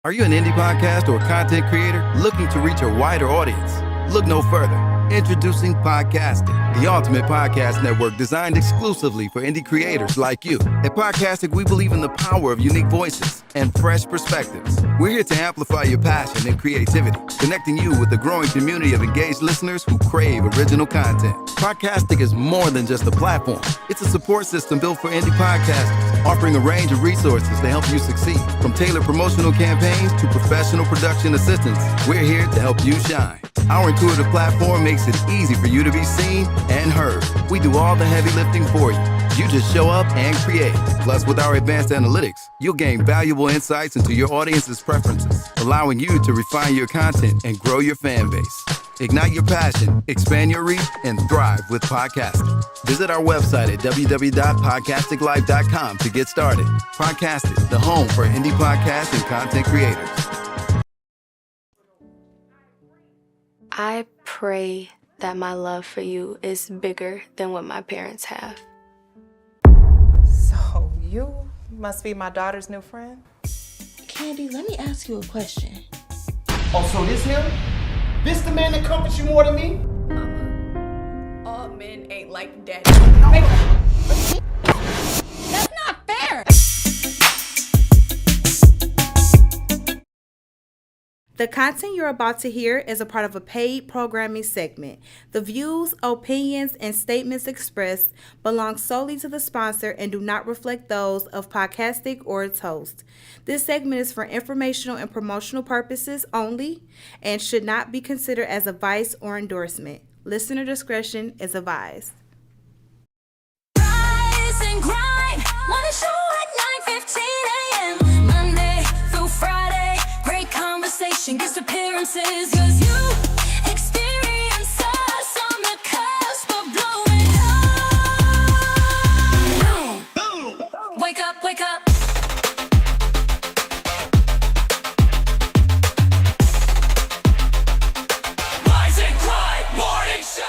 Are you an indie podcast or content creator looking to reach a wider audience? Look no further. Introducing Podcastic, the ultimate podcast network designed exclusively for indie creators like you. At Podcastic, we believe in the power of unique voices and fresh perspectives. We're here to amplify your passion and creativity, connecting you with the growing community of engaged listeners who crave original content. Podcastic is more than just a platform. It's a support system built for indie podcasters, offering a range of resources to help you succeed. From tailored promotional campaigns to professional production assistance, we're here to help you shine. Our intuitive platform makes it easy for you to be seen and heard. We do all the heavy lifting for you. You just show up and create. Plus, with our advanced analytics, you'll gain valuable insights into your audience's preferences, allowing you to refine your content and grow your fan base. Ignite your passion, expand your reach, and thrive with podcasting. Visit our website at www.podcasticlife.com to get started. Podcastic, the home for indie podcasts and content creators. I pray that my love for you is bigger than what my parents have. So you must be my daughter's new friend? Candy, let me ask you a question. Oh, so this him? This the man that comforts you more than me? Mama, all men ain't like daddy. That's not fair! The content you're about to hear is a part of a paid programming segment. The views, opinions, and statements expressed belong solely to the sponsor and do not reflect those of Podcastic or its host. This segment is for informational and promotional purposes only and should not be considered as advice or endorsement. Listener discretion is advised. Rise and grind, wanna show at 9:15 a.m. Monday through Friday, great conversation, guest appearances, cause you experience us on the cusp of blowing up. Boom. Wake up, wake up. Rise and grind morning show.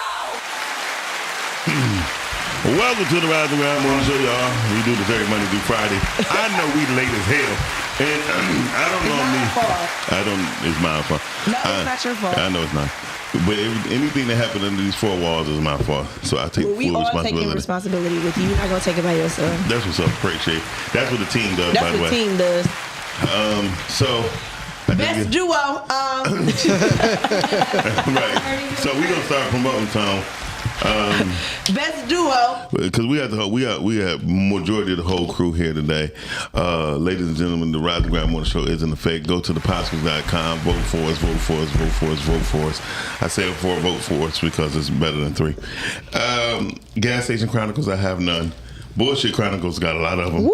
Welcome to the Rise and Grind Morning Show, y'all. We do this every Monday through Friday. I know we late as hell. And I don't know me. It's my fault. No, it's not your fault. I know it's not. But anything that happened under these four walls is my fault. So I take full We all responsibility. taking responsibility with you. You're not going to take it by yourself. That's what's up. Appreciate. That's what the team does, by the way. That's what the team does. So. Best duo. Right. So we're going to start promoting, Tom. Best duo. Because we have majority of the whole crew here today. Ladies and gentlemen, the Rise and Grind Morning Show is in effect. Go to thepodcast.com, vote for us, vote for us, vote for us, vote for us. I say vote for us because it's better than 3. Gas Station Chronicles, I have none. Bullshit Chronicles got a lot of them.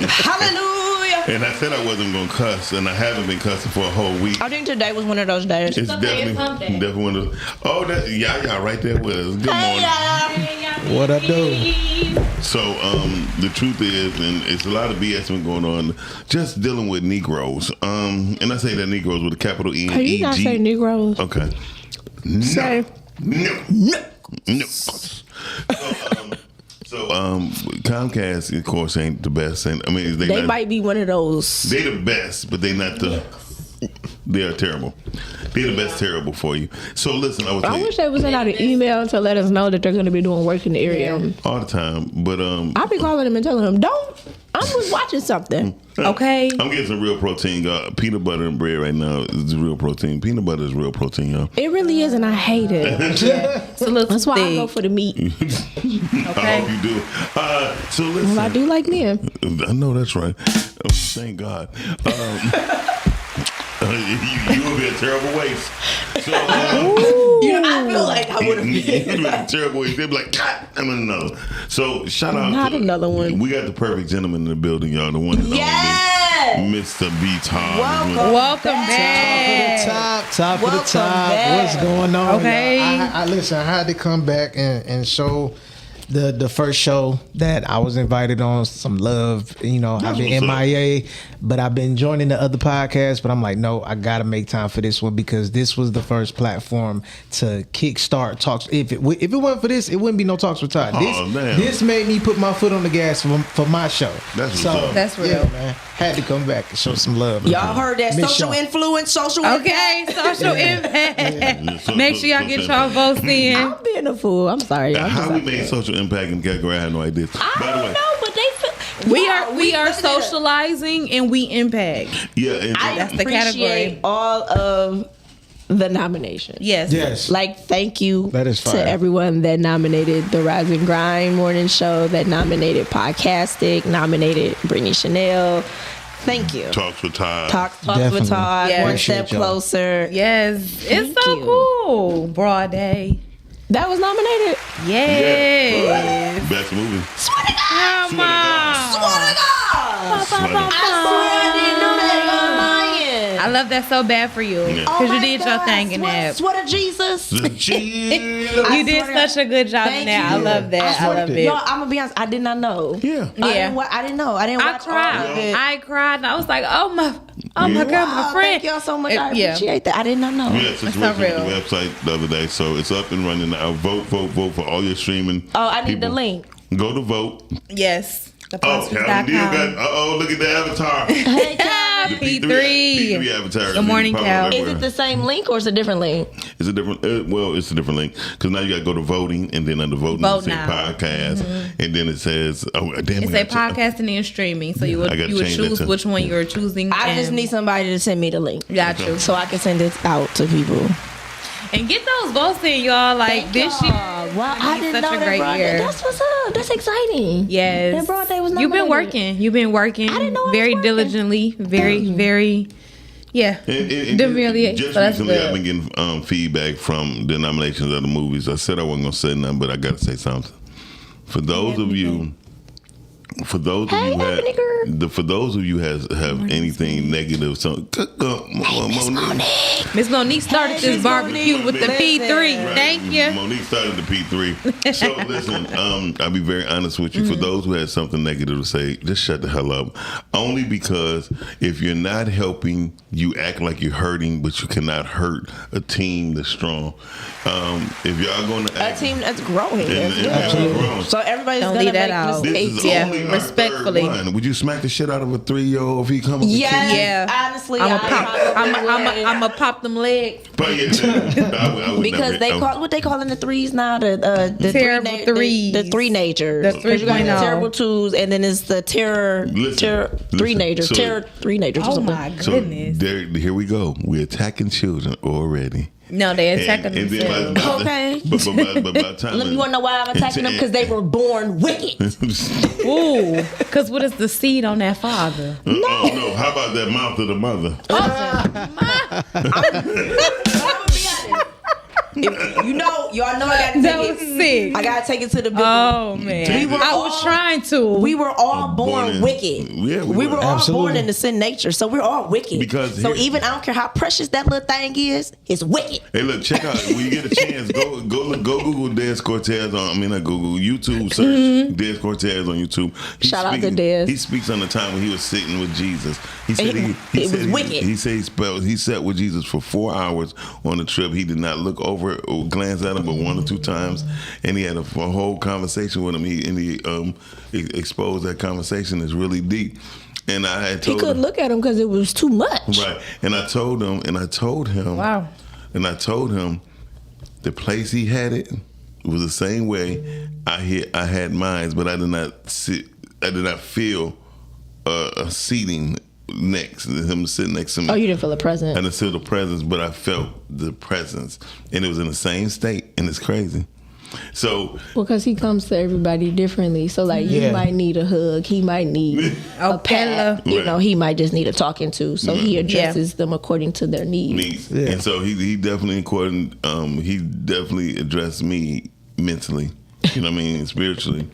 Hallelujah. And I said I wasn't going to cuss, and I haven't been cussing for a whole week. I think today was one of those days. It's definitely one of those. Oh, that's Yaya right there with us. Good morning. What up, dude? So, the truth is, and it's a lot of BS been going on, just dealing with Negroes. And I say that Negroes with a capital E and Can you not say Negroes? Okay. Say. No. So, Comcast, of course, ain't the best. I mean, They might be one of those. They the best, but they not the. They are terrible. They're the best terrible for you. So listen, I wish they would send out an email to let us know that they're going to be doing work in the area all the time. But I'll be calling them and telling them, don't. I was watching something. Okay. I'm getting some real protein. Peanut butter and bread right now is real protein. Peanut butter is real protein, y'all. It really is, and I hate it. That's why I go for the meat. I hope you do. So listen. Well, I do like men. I know that's right. Thank God. You would be a terrible waste. So, I feel like I would have been. You'd be a terrible waste. They'd be like, God, I'm in another. So shout out Not to another one. We got the perfect gentleman in the building, y'all. The one and only Mr. B. Tom. Welcome back. Top of the top. What's going on? Okay. I listen, I had to come back and show the first show that I was invited on. Some love, you know. I've been MIA, but I've been joining the other podcasts. But I'm like, no, I gotta make time for this one because this was the first platform to kickstart talks. If it wasn't for this, it wouldn't be no Talks with Todd. This made me put my foot on the gas for my show. That's that's real. Yeah, man. Had to come back and show some love. Y'all heard that Miss social Shaw. influence, social impact. Social impact. Make sure y'all get y'all votes in. I'm being a fool. I'm sorry. I'm How just we like made that. social impact in the category, I have no idea. I By the don't way, know, but they feel, We are socializing and we impact. yeah, and, I That's the appreciate category. all of the nominations. Yes. Like, thank you That is to fire. everyone that nominated the Rise and Grind Morning Show, that nominated Podcastic, nominated Brittany Chanel. Thank you. Talks with Todd. Talks Definitely. with Todd. Yeah. One step Appreciate y'all. closer. Yes. Thank It's so you. cool. Broad Day. That was nominated. Yes. Best movie. Come on. I swear I didn't know that. Y'all lying. I love that so bad for you. Yeah. Because you did your thing in that. Swear to Jesus. You did swear to such a good job in Thank that. I you. love that. I love it. Yo, I'm gonna be honest. I did not know. Yeah. I didn't know. I didn't I watch all of it. cried. I cried. And I was like, oh my God, my Wow, friend. thank y'all so much. I Yeah. appreciate that. I did not know. We had a situation not with real. the website the other day, so it's up and running now. Vote for all your streaming. Oh, I need the people. link. Go to vote. Yes. Oh, Calvin Deal got. Look at the avatar. Hey, Cal. The P3. P3 avatar. Good morning, Probably Cal. Is everywhere. it the same link or is it a different link? It's a different. It's a different link because now you got to go to voting, and then under voting Vote it says now. podcast, and then it says, "Oh damn!" It's a podcasting and streaming, so you I would gotta you would change that choose to- which one you're choosing. I just and- need somebody to send me the link. Got you. So I can send it out to people. And get those votes in, y'all. Like this year. Wow, I didn't such know a that great Broad Day. year. That's what's up. That's exciting. Yes. That Broad Day was You've been nominated. working. You've been working. I didn't know I was very working. diligently. Very. Yeah. Really. Just So that's recently, good. I've been getting feedback from the nominations of the movies. I said I wasn't gonna say nothing, but I got to say something. For those of you, for those of you have anything negative, so Miss Monique started this barbecue with the P3. Right. Thank you. Monique started the P3. So listen, I'll be very honest with you. For those who had something negative to say, just shut the hell up. Only because if you're not helping, you act like you're hurting, but you cannot hurt a team that's strong. If y'all going to A act, team that's growing. and Absolutely. growing. So everybody's Don't gonna leave that make out. This mistakes. is Yeah, only our respectfully. third one. Would you smack the shit out of a 3-year-old if he come? Yes, Yeah. honestly, I'm I gonna probably would. pop them legs. But yeah, I would Because never, they call what they calling the threes now, the Terrible threes. the three nagers. The 'Cause you got the 3.0. terrible twos, and then it's the terror three nagers, So- terror three nagers. or Oh something. my So goodness. here we go. We're attacking children already. No, they attacking And then themselves. Okay. But by the time You want to know why I'm attacking them? Because they were born wicked. Ooh, because what is the seed on that father? No. How about that mouth of the mother? You know, y'all know I got to That take was it. sick. I gotta take it to the big Oh man, I was trying to. We were all Born born in- wicked. Yeah, we were all Absolutely. born in the sin nature, so we're all wicked. Because so here- even I don't care how precious that little thing is, it's wicked. Hey, look, check out when you get a chance. Go Google Des Cortez on. I mean, not Google. YouTube search Des Cortez on YouTube. Shout out to Des. He speaks on the time when he was sitting with Jesus. He said It was wicked. He said he sat with Jesus for 4 hours on the trip. He did not look over or glance at him, but 1 or 2 times, and he had a whole conversation with him. He exposed that conversation is really deep. And I had He told couldn't him, look at him because it was too much. right, and I told him, Wow. and I told him the place he had it was the same way I had mine, but I did not feel a seating next him sitting next to me. Oh, you didn't feel the presence. I didn't feel the presence, but I felt the presence, and it was in the same state, and it's crazy. So Well, because he comes to everybody differently. So, like, you Yeah. might need a hug. He might need a pat. You Right. know, he might just need a talking to. So he addresses them according to their needs. me, and so he definitely he definitely addressed me mentally. You know what I mean? Spiritually.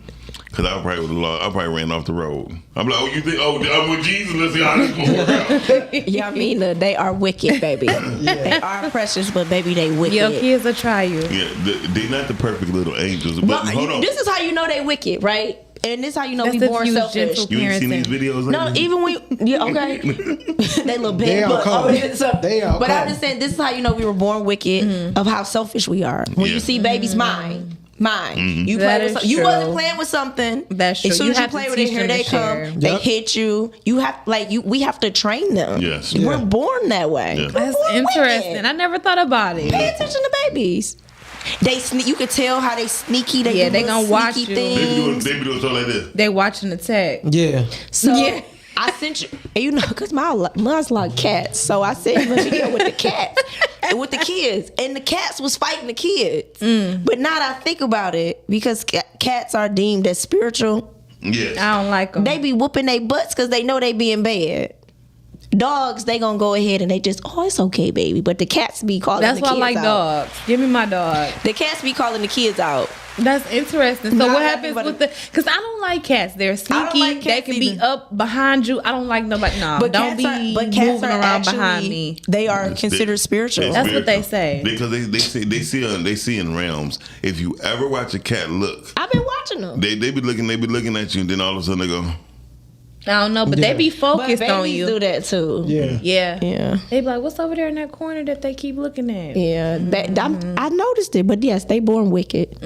Because I probably ran off the road. I'm like, oh, you think, I'm with Jesus, let's see how this going to work out. Yamina, they are wicked, baby. They are precious, but baby, they wicked. Your kids will try you. Yeah, they're not the perfect little angels. But hold on. This is how you know they wicked, right? And this is how you know That's we born the selfish. gentle You ain't seen these videos? No, lately? even when okay, they little big. They all come. They all But come. I'm just saying, this is how you know we were born wicked of how selfish we are. When you see babies, mine. You That play with is something. You true. wasn't playing with something. That's true. As soon You as you have play to with it, teach here them they to come. share. They Yep. hit you. You have we have to train them. Yes. We're born that way. Yeah. We're That's born interesting. wicked. I never thought about it. Pay attention to babies. They you could tell how they sneaky. They do Yeah, they little gonna watch sneaky you. things. They be doing something like this. They watching the tech. Yeah. So Yeah. I sent you, and you know, because mine's like cats. So I sent him a video with the cats, and with the kids, and the cats was fighting the kids. But now that I think about it, because cats are deemed as spiritual, Yes. I don't like them. they be whooping their butts because they know they being bad. Dogs, they gonna go ahead and they just, oh, it's okay, baby. But the cats be calling That's the why I kids like out. dogs. Give me my dog. The cats be calling the kids out. That's interesting. So Not what happens everybody- with the? Because I don't like cats. They're don't sneaky. like They cats can be either. up behind you. I don't like nobody. No, don't cats be cats moving are around actually, behind me. They are considered spiritual. That's what they say. Because they see in realms. If you ever watch a cat look, I've been watching them. they be looking at you, and then all of a sudden they go. I don't know, but they be But focused on babies you. do that too. Yeah. Yeah, Yeah. They be like, "What's over there in that corner that they keep looking at?" Yeah, I noticed it, but yes, they born wicked.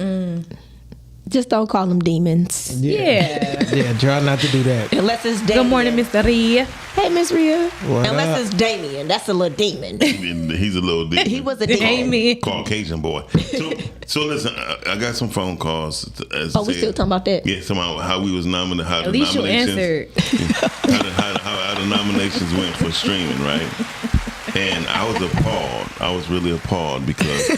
Just don't call them demons. Yeah. Yeah, try not to do that. Unless it's Damien. Good morning, Mr. Rhea. Hey, Miss Rhea. What Unless up? it's Damien. That's a little demon. He's a little demon. He was a demon. Amy. Caucasian boy. So listen, I got some phone calls. As Oh, we still talking about that? Yeah, somehow how we was nominated. How At the least you nominations, answered. how the nominations went for streaming, right? And I was appalled. I was really appalled because.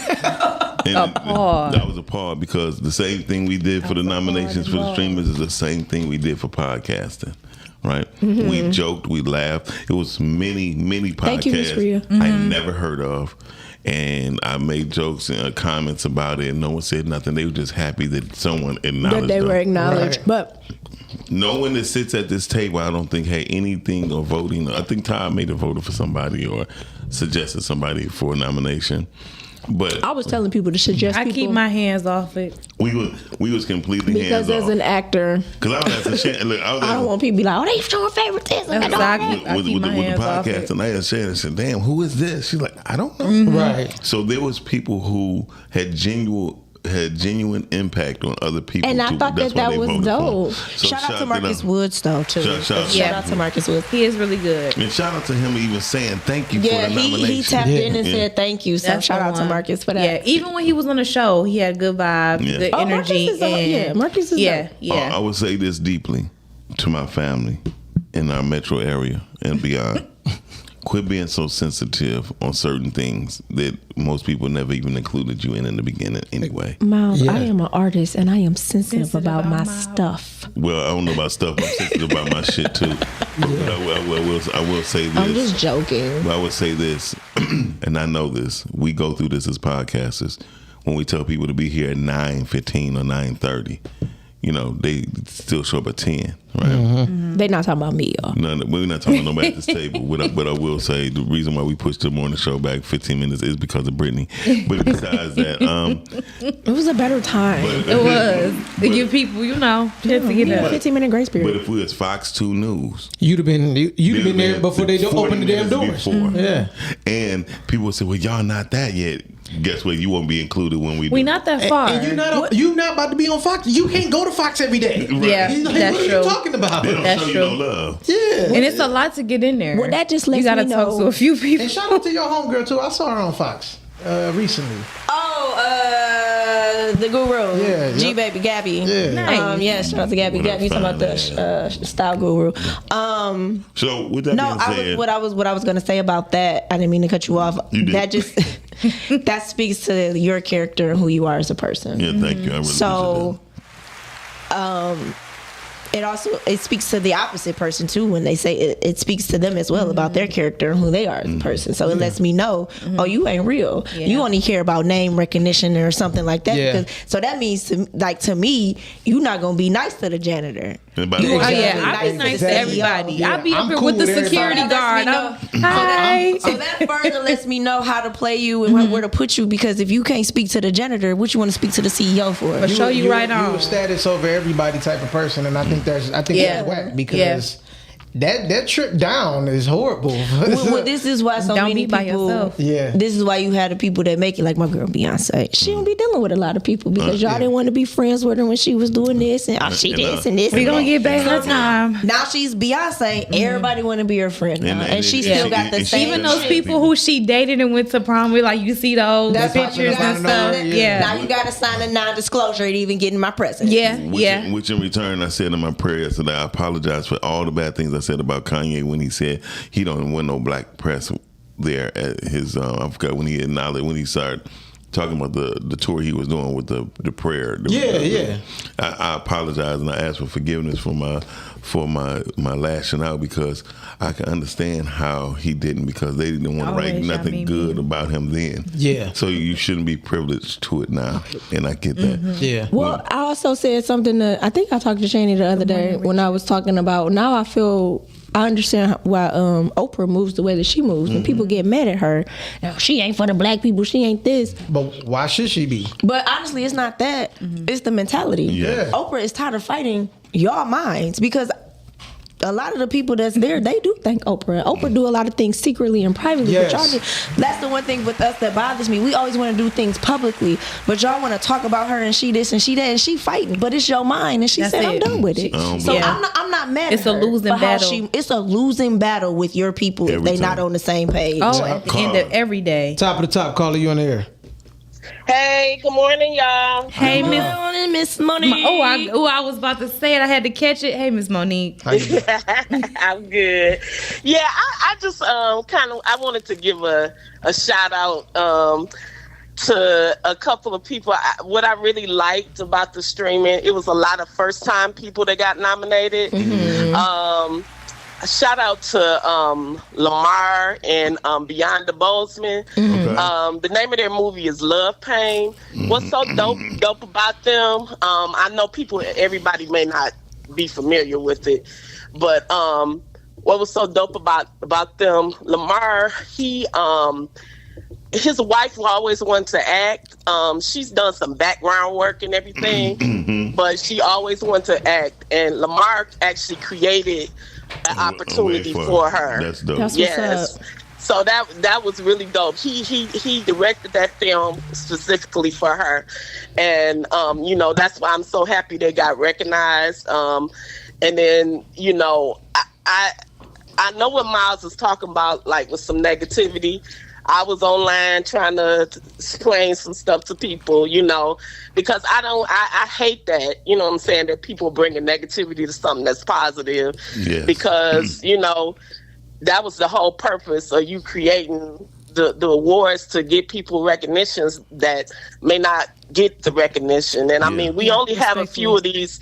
Appalled. I was appalled because the same thing we did for the nominations for the streamers is the same thing we did for podcasting. Right? We joked, we laughed. It was many podcasts Thank you, Miss Rhea. I never heard of. And I made jokes and comments about it, and no one said nothing. They were just happy that someone acknowledged That they them. were acknowledged. Right. But No one that sits at this table, I don't think, had anything or voting. I think Todd may have voted for somebody or suggested somebody for a nomination. But I was telling people to suggest I people. keep my hands off it. we was completely because hands as off. an actor, Because I was asking Shannon, look, I was I don't asking, want people to be like, oh, they showing favoritism. That's I don't exactly- want it. I with, keep with, my with the hands off podcast, it. and I asked Shannon, I said, damn, who is this? She's like, I don't know. Right. So there was people who had genuine impact on other people. And I too. thought That's that why they was voted dope. for him. So Shout out to them. Marcus Woods, though, too. Shout Out to Marcus Woods. He is really good. And shout out to him even saying thank you Yeah, for the nomination. he tapped in and Yeah. said thank you. So That's shout the out to one. Marcus for that. Yeah, even when he was on the show, he had good vibes, Yeah. good Oh, energy. Marcus is and Marcus is yeah, dope. yeah. I would say this deeply to my family in our metro area and beyond. Quit being so sensitive on certain things that most people never even included you in the beginning anyway. Miles, Yeah. I am an artist and I am sensitive about my stuff. Well, I don't know about stuff. I'm sensitive about my shit too. But I will say this. I'm just joking. But I would say this, and I know this. We go through this as podcasters. When we tell people to be here at 9:15 or 9:30, you know, they still show up at 10, right? They not talking about me, y'all. No, we're not talking about nobody at this table. But I will say the reason why we pushed the morning show back 15 minutes is because of Brittany. But besides that, It was a better time. It was to give people, chance to get up. 15-minute grace period. But if we was Fox 2 News, You'd have been there before they 40 opened the damn minutes doors. before. Yeah. And people would say, well, y'all not that yet. Guess what? You won't be included when we do. We not that far. And you're not about to be on Fox. You can't go to Fox every day. Yeah, He's like, that's what are true. you talking about? They don't That's show true. you no love. Yeah. And it's a lot to get in there. Well, that just lets you gotta me talk know- to a few people. And shout out to your homegirl too. I saw her on Fox recently. The guru. Yeah, G yep. Baby Gabby. Yeah. Nice. Yeah, shout out to Gabby. Gabby, you talking about the style guru. So with that being said, what I was gonna say about that, I didn't mean to cut you off. You did. That just that speaks to your character and who you are as a person. yeah, thank you. I really So, it speaks to the opposite person too when they say it speaks to them as well about their character and who they are as a person. So it lets me know, oh, you ain't real. Yeah. You only care about name recognition or something like that. Yeah. So that means to me, you're not gonna be nice to the janitor. I be nice to everybody. Yeah. I be up here cool with the security guard. Hi. So that further lets me know how to play you and where to put you, because if you can't speak to the janitor, what you want to speak to the CEO for? But show you right on. You're a status over everybody type of person, and I think that's whack, because that trip down is horrible. Well, this is why so Don't many be by people. yourself. Yeah. This is why you had the people that make it, like my girl Beyonce. She don't be dealing with a lot of people because y'all didn't want to be friends with her when she was doing this and she this and this. We gonna get back her time. Now she's Beyonce. Everybody want to be her friend now, and she still got the same. Even those people who she dated and went to prom with, like you see those pictures and stuff. Yeah. Now you got to sign a non-disclosure to even get in my presence. Which in return, I said in my prayer yesterday, I apologize for all the bad things I said about Kanye when he said he don't want no black press there at his. I forgot when he acknowledged when he started talking about the tour he was doing with the prayer. I apologize and I asked for forgiveness for my lashing out, because I can understand how he didn't, because they didn't want to write nothing good about him then. Yeah. So you shouldn't be privileged to it now, and I get that. Yeah. Well, I also said something that I think I talked to Chanie the other day when I was talking about. Now I understand why Oprah moves the way that she moves. When people get mad at her, she ain't for the black people, she ain't this. But why should she be? But honestly, it's not that. It's the mentality. Yeah. Oprah is tired of fighting y'all minds, because a lot of the people that's there, they do thank Oprah. Oprah do a lot of things secretly and privately. Yes. But y'all that's the one thing with us that bothers me. We always want to do things publicly, but y'all want to talk about her and she this and she that, and she fighting. But it's your mind, and she said, I'm done with it. So I'm not mad it's at her. It's a losing battle. It's a losing battle with your people if they not on the same page. Oh, at the end of every day. Top of the top, caller, you on the air. Hey, good morning, y'all. Hey, Miss Monique. I was about to say it. I had to catch it. Hey, Miss Monique. I'm good. Yeah, I just I wanted to give a shout out to a couple of people. What I really liked about the streaming, it was a lot of first time people that got nominated. A shout out to Lamar and Beyond the Bozeman. The name of their movie is Love Pain. What's so dope about them? I know everybody may not be familiar with it, but what was so dope about them? Lamar, his wife always wanted to act. She's done some background work and everything, but she always wanted to act. And Lamar actually created an opportunity for her. That's dope. That's what's up. So that was really dope. He directed that film specifically for her, and that's why I'm so happy they got recognized. And then I know what Miles was talking about, like with some negativity. I was online trying to explain some stuff to people, because I hate that, you know what I'm saying, that people bringing negativity to something that's positive. Yes. Because, that was the whole purpose of you creating the awards, to get people recognitions that may not get the recognition. And I mean, we only have a few of these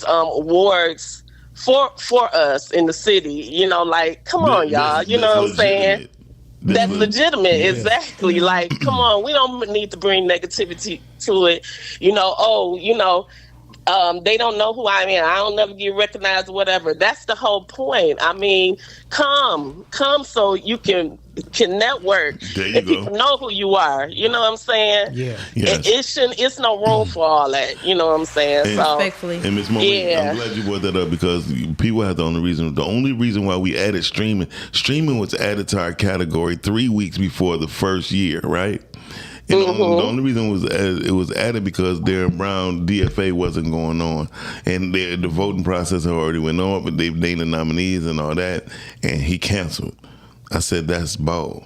awards for us in the city, like, come on, y'all, you know what I'm saying? That's legitimate, exactly. Like, come on, we don't need to bring negativity to it. They don't know who I am. I don't never get recognized or whatever. That's the whole point. I mean, come so you can network and people know who you are. You know what I'm saying? Yeah. Yes. It's no room for all that. You know what I'm saying? And, so respectfully. And Ms. Marie, I'm glad you brought that up, because people have the only reason why we added streaming was added to our category 3 weeks before the first year, right? And the only reason it was added because Darren Brown DFA wasn't going on, and the voting process had already went on, but they've named the nominees and all that, and he canceled. I said, that's bold,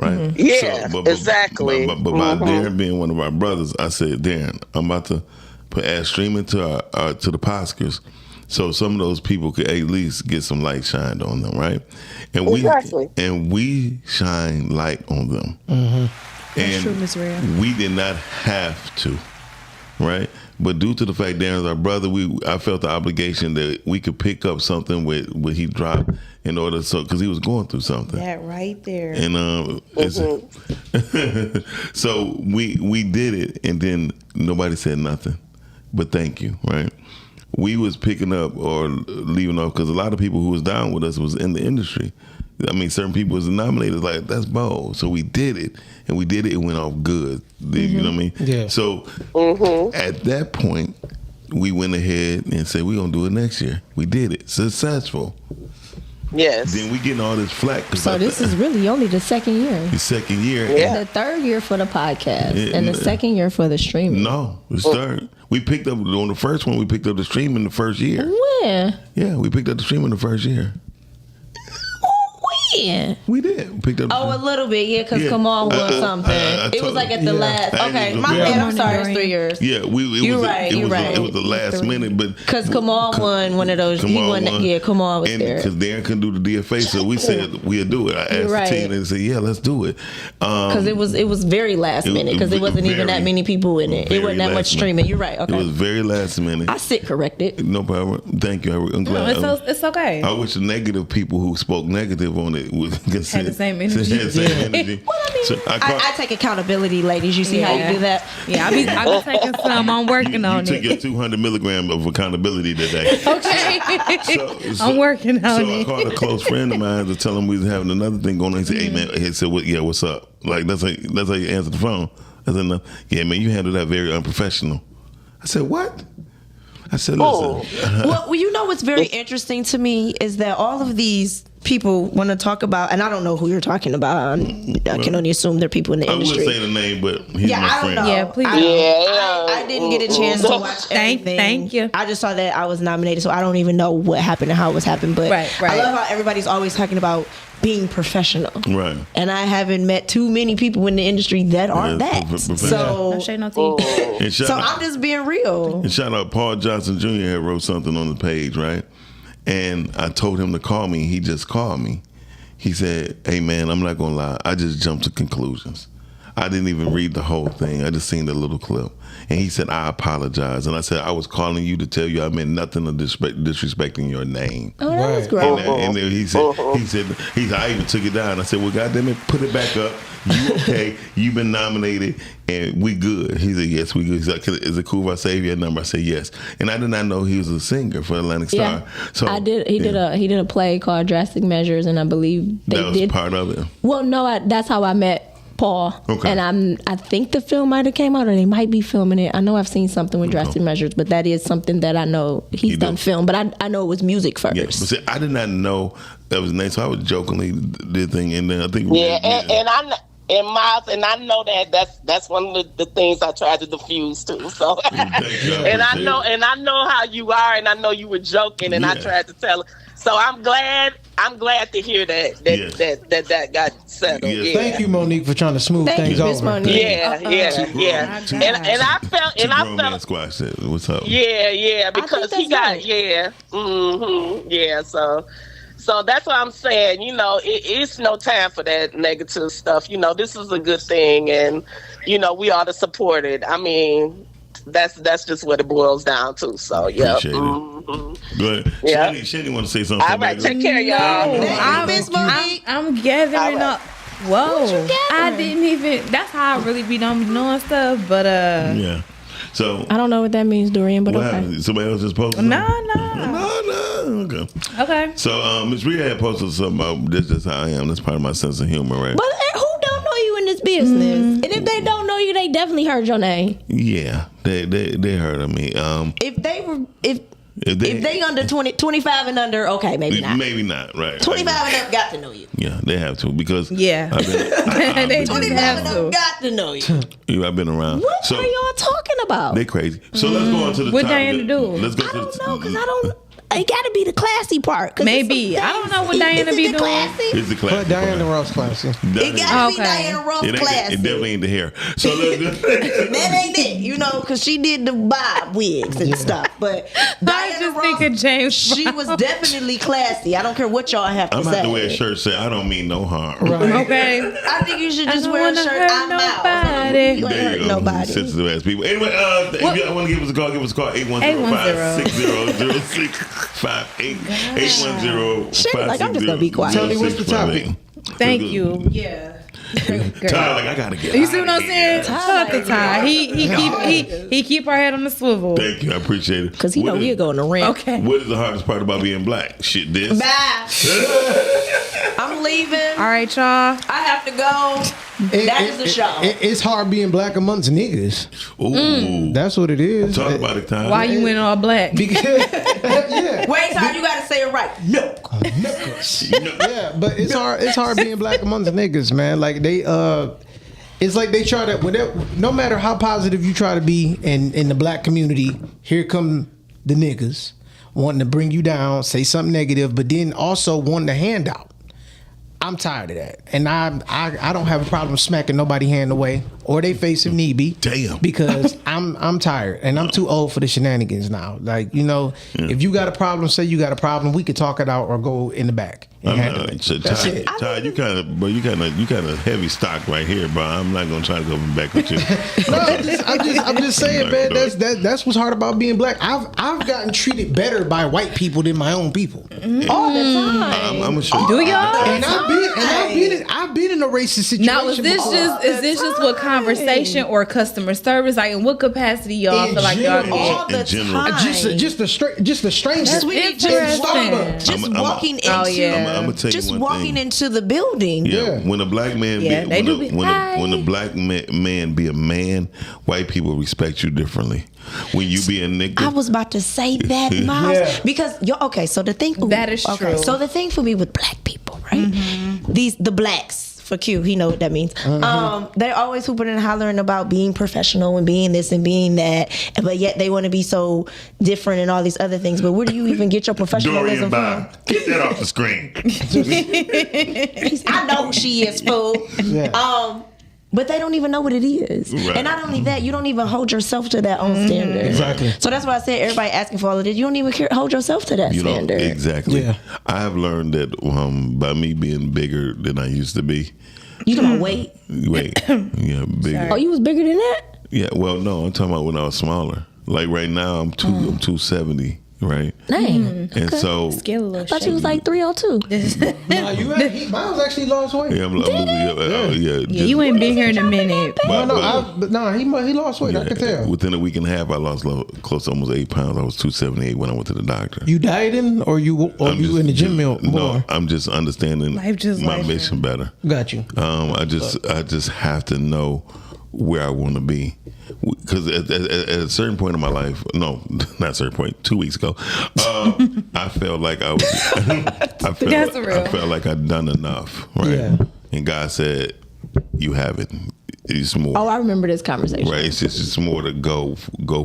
right? Yeah, exactly. But by Darren being one of our brothers, I said, Darren, I'm about to add streaming to the Oscars, so some of those people could at least get some light shined on them, right? And we shine light on them. And true, Ms. Rhea. we did not have to. right? But due to the fact Darren's our brother, I felt the obligation that we could pick up something with what he dropped in order, because he was going through something. That right there. And so we did it, and then nobody said nothing. But thank you, right? We was picking up or leaving off because a lot of people who was down with us was in the industry. I mean, certain people was nominated, like, that's bold. So we did it, and we did it, it went off good. You know what I mean? Yeah. So at that point, we went ahead and said, we're going to do it next year. We did it. Successful. Yes. Then we getting all this flack. So this is really only the second year. The second year. Yeah. And the third year for the podcast. And the second year for the streaming. No, it's third. We picked up, on the first one, we picked up the streaming the first year. When? Yeah, we picked up the streaming the first year. When? We did. We picked up the a little bit, yeah, because Kamal won something. It was like at the last. Okay, my bad. I'm sorry. It's 3 years. Yeah, it was the last minute, but because Kamal won one of those. He won. Yeah, Kamal was there. Because Darren couldn't do the DFA, so we said we'd do it. I asked the team and they said, "Yeah, let's do it." Because it was very last minute. Because it wasn't even that many people in it. It wasn't that much streaming. You're right. Okay. It was very last minute. I sit corrected. No problem. Thank you. I'm glad. No, it's okay. I wish the negative people who spoke negative on it would had the same energy. Well, I mean, so I take accountability, ladies. You see how you do that? Yeah, I be taking some. I'm working on you it. You took your 200 milligram of accountability today. Okay. I'm working on it. So I called a close friend of mine to tell him we was having another thing going on. He said, "Hey man," he said, what's up?" Like that's how you answer the phone. I said, "No, yeah, man, you handle that very unprofessional." I said, "What?" I said, "Listen." Well, you know what's very interesting to me is that all of these people want to talk about, and I don't know who you're talking about. I can only assume they're people in the industry. I wouldn't say the name, but he's my I friend. don't know. Yeah, please. I didn't get a chance to watch everything. Thank you. I just saw that I was nominated, so I don't even know what happened and how it was happened. But right. I love how everybody's always talking about being professional. Right. And I haven't met too many people in the industry that are that. So, no shade, no tea. So I'm just being real. And shout out Paul Johnson Jr. had wrote something on the page, right? And I told him to call me. He just called me. He said, "Hey man, I'm not gonna lie. I just jumped to conclusions. I didn't even read the whole thing. I just seen the little clip." And he said, "I apologize." And I said, "I was calling you to tell you I meant nothing of disrespecting your name." Oh, that was great. And then he said, I even took it down. I said, "Well, goddamn it, put it back up. You okay? You've been nominated, and we good." He said, "Yes, we good." He's like, "Is it cool if I save your number?" I said, "Yes." And I did not know he was a singer for Atlantic Star. So I did. He did a play called Drastic Measures, and I believe that was part of it. Well, no, that's how I met Paul. Okay. And I think the film might have came out, or they might be filming it. I know I've seen something with Drastic Measures, but that is something that I know he's done film. But I know it was music first. Yeah, but see, I did not know that was his name, so I was jokingly did thing, and then I think and I know. And Miles, and I know that's one of the things I tried to diffuse too. So, and I know how you are, and I know you were joking, and I tried to tell her. So I'm glad to hear that got settled. Yes. Yeah. Thank you, Monique, for trying to smooth things over. Monique. Yeah. And I felt Squash said, "What's up?" Yeah, because he got So that's what I'm saying. You know, it's no time for that negative stuff. You know, this is a good thing, and you know, we ought to support it. I mean, that's just what it boils down to. So yeah. Appreciate it. Go ahead. Yeah. Shanie want to say something. All right, take care, y'all. I'm gathering up. Whoa! I didn't even. That's how I really be doing stuff. But yeah. So I don't know what that means, Dorian. But what okay. happened? Somebody else just posted. No. Okay. So Miss Rhea had posted something about this. Just how I am. That's part of my sense of humor, right? But who don't know you in this business? And if they don't know you, they definitely heard your name. Yeah, they heard of me. If they under 25 and under, okay, maybe not. Maybe not, right. 25 and up got to know you. Yeah, they have to because they 25 and up got to know you. I've been around. What are y'all talking about? They crazy. So let's go on to the what topic. Diana do? Let's go I don't know because I don't. It got to be the classy part. Maybe I don't know what Diana be doing. Classy? It's the classy. But Diana Ross classy. It got to be Diana Ross classy. It definitely ain't the hair. So let's that ain't it, you know, because she did the bob wigs and stuff. But Diana Ross, James she was definitely classy. I don't care what y'all have to I'm say. gonna have to wear a shirt say I don't mean no harm. Right. Okay. I think you should just wear a shirt. I'm out. nobody. You ain't hurt nobody. Sensitive ass people. Anyway, if you want to give us a call, 810-560-608. 810-560. Like, I'm just gonna be quiet. Tell me what's the topic. Thank you. Yeah. Ty, like, I gotta get. You see what I'm saying? Shout out to Ty. He keep our head on the swivel. Thank you, I appreciate it. Because he know we'll go on the rant. Okay. What is the hardest part about being black? Shit, this. Bye. I'm leaving. All right, y'all. I have to go. That is the show. It's hard being black amongst niggas. Ooh. That's what it is. Talk about it, Ty. Why you went all black? Because, yeah. Wait, Ty, you gotta say it right. No. Yeah, but it's hard being black amongst niggas, man. Like they it's like they try to no matter how positive you try to be in the black community, here come the niggas wanting to bring you down, say something negative, but then also wanting a handout. I'm tired of that, and I don't have a problem smacking nobody hand away or they face if need be. Damn, because I'm tired and I'm too old for the shenanigans now. Like, you know, if you got a problem, say you got a problem, we could talk it out or go in the back and handle it. That's it. Ty, you kind of heavy stock right here, bro. I'm not gonna try to go back with you. No, I'm just saying, man. That's what's hard about being black. I've gotten treated better by white people than my own people all the time. I'm gonna show you. Do y'all? And I've been in a racist situation. Now, is this just what conversation or customer service? Like, in what capacity y'all feel like y'all all the time? Just the strangest. Just walking into. I'm gonna tell you just one walking thing. into the building. Yeah, when a black man when a black man be a man, white people respect you differently. When you be a nigga, I was about to say that, Miles, because so the thing that is true. So the thing for me with black people, right? The blacks. For Q, he know what that means. They're always hooping and hollering about being professional and being this and being that, but yet they want to be so different and all these other things. But where do you even get your professionalism from? Get that off the screen. I know who she is, fool. Yeah. But they don't even know what it is. Right. And not only that, you don't even hold yourself to that own standard. Exactly. So that's why I said everybody asking for all of this. You don't even hold yourself to that standard. Exactly. Yeah. I have learned that by me being bigger than I used to be. You talking about weight? Yeah, bigger. Sorry. Oh, you was bigger than that? Yeah, well, no, I'm talking about when I was smaller. Like right now, I'm 270. Right. Dang. And so I thought you was like 302. Mine was actually lost weight. Yeah, I'm losing. You ain't been here in a minute. He lost weight. I can tell. Within a week and a half, I lost close to almost 8 pounds. I was 278 when I went to the doctor. You dieting or you in the gym more? No, I'm just understanding my mission better. Got you. I just have to know where I want to be. Because at a certain point in my life, no, not a certain point, 2 weeks ago, I felt like I felt like I'd done enough, right? Yeah. And God said, "You haven't. It's more." Oh, I remember this conversation. Right? It's more to go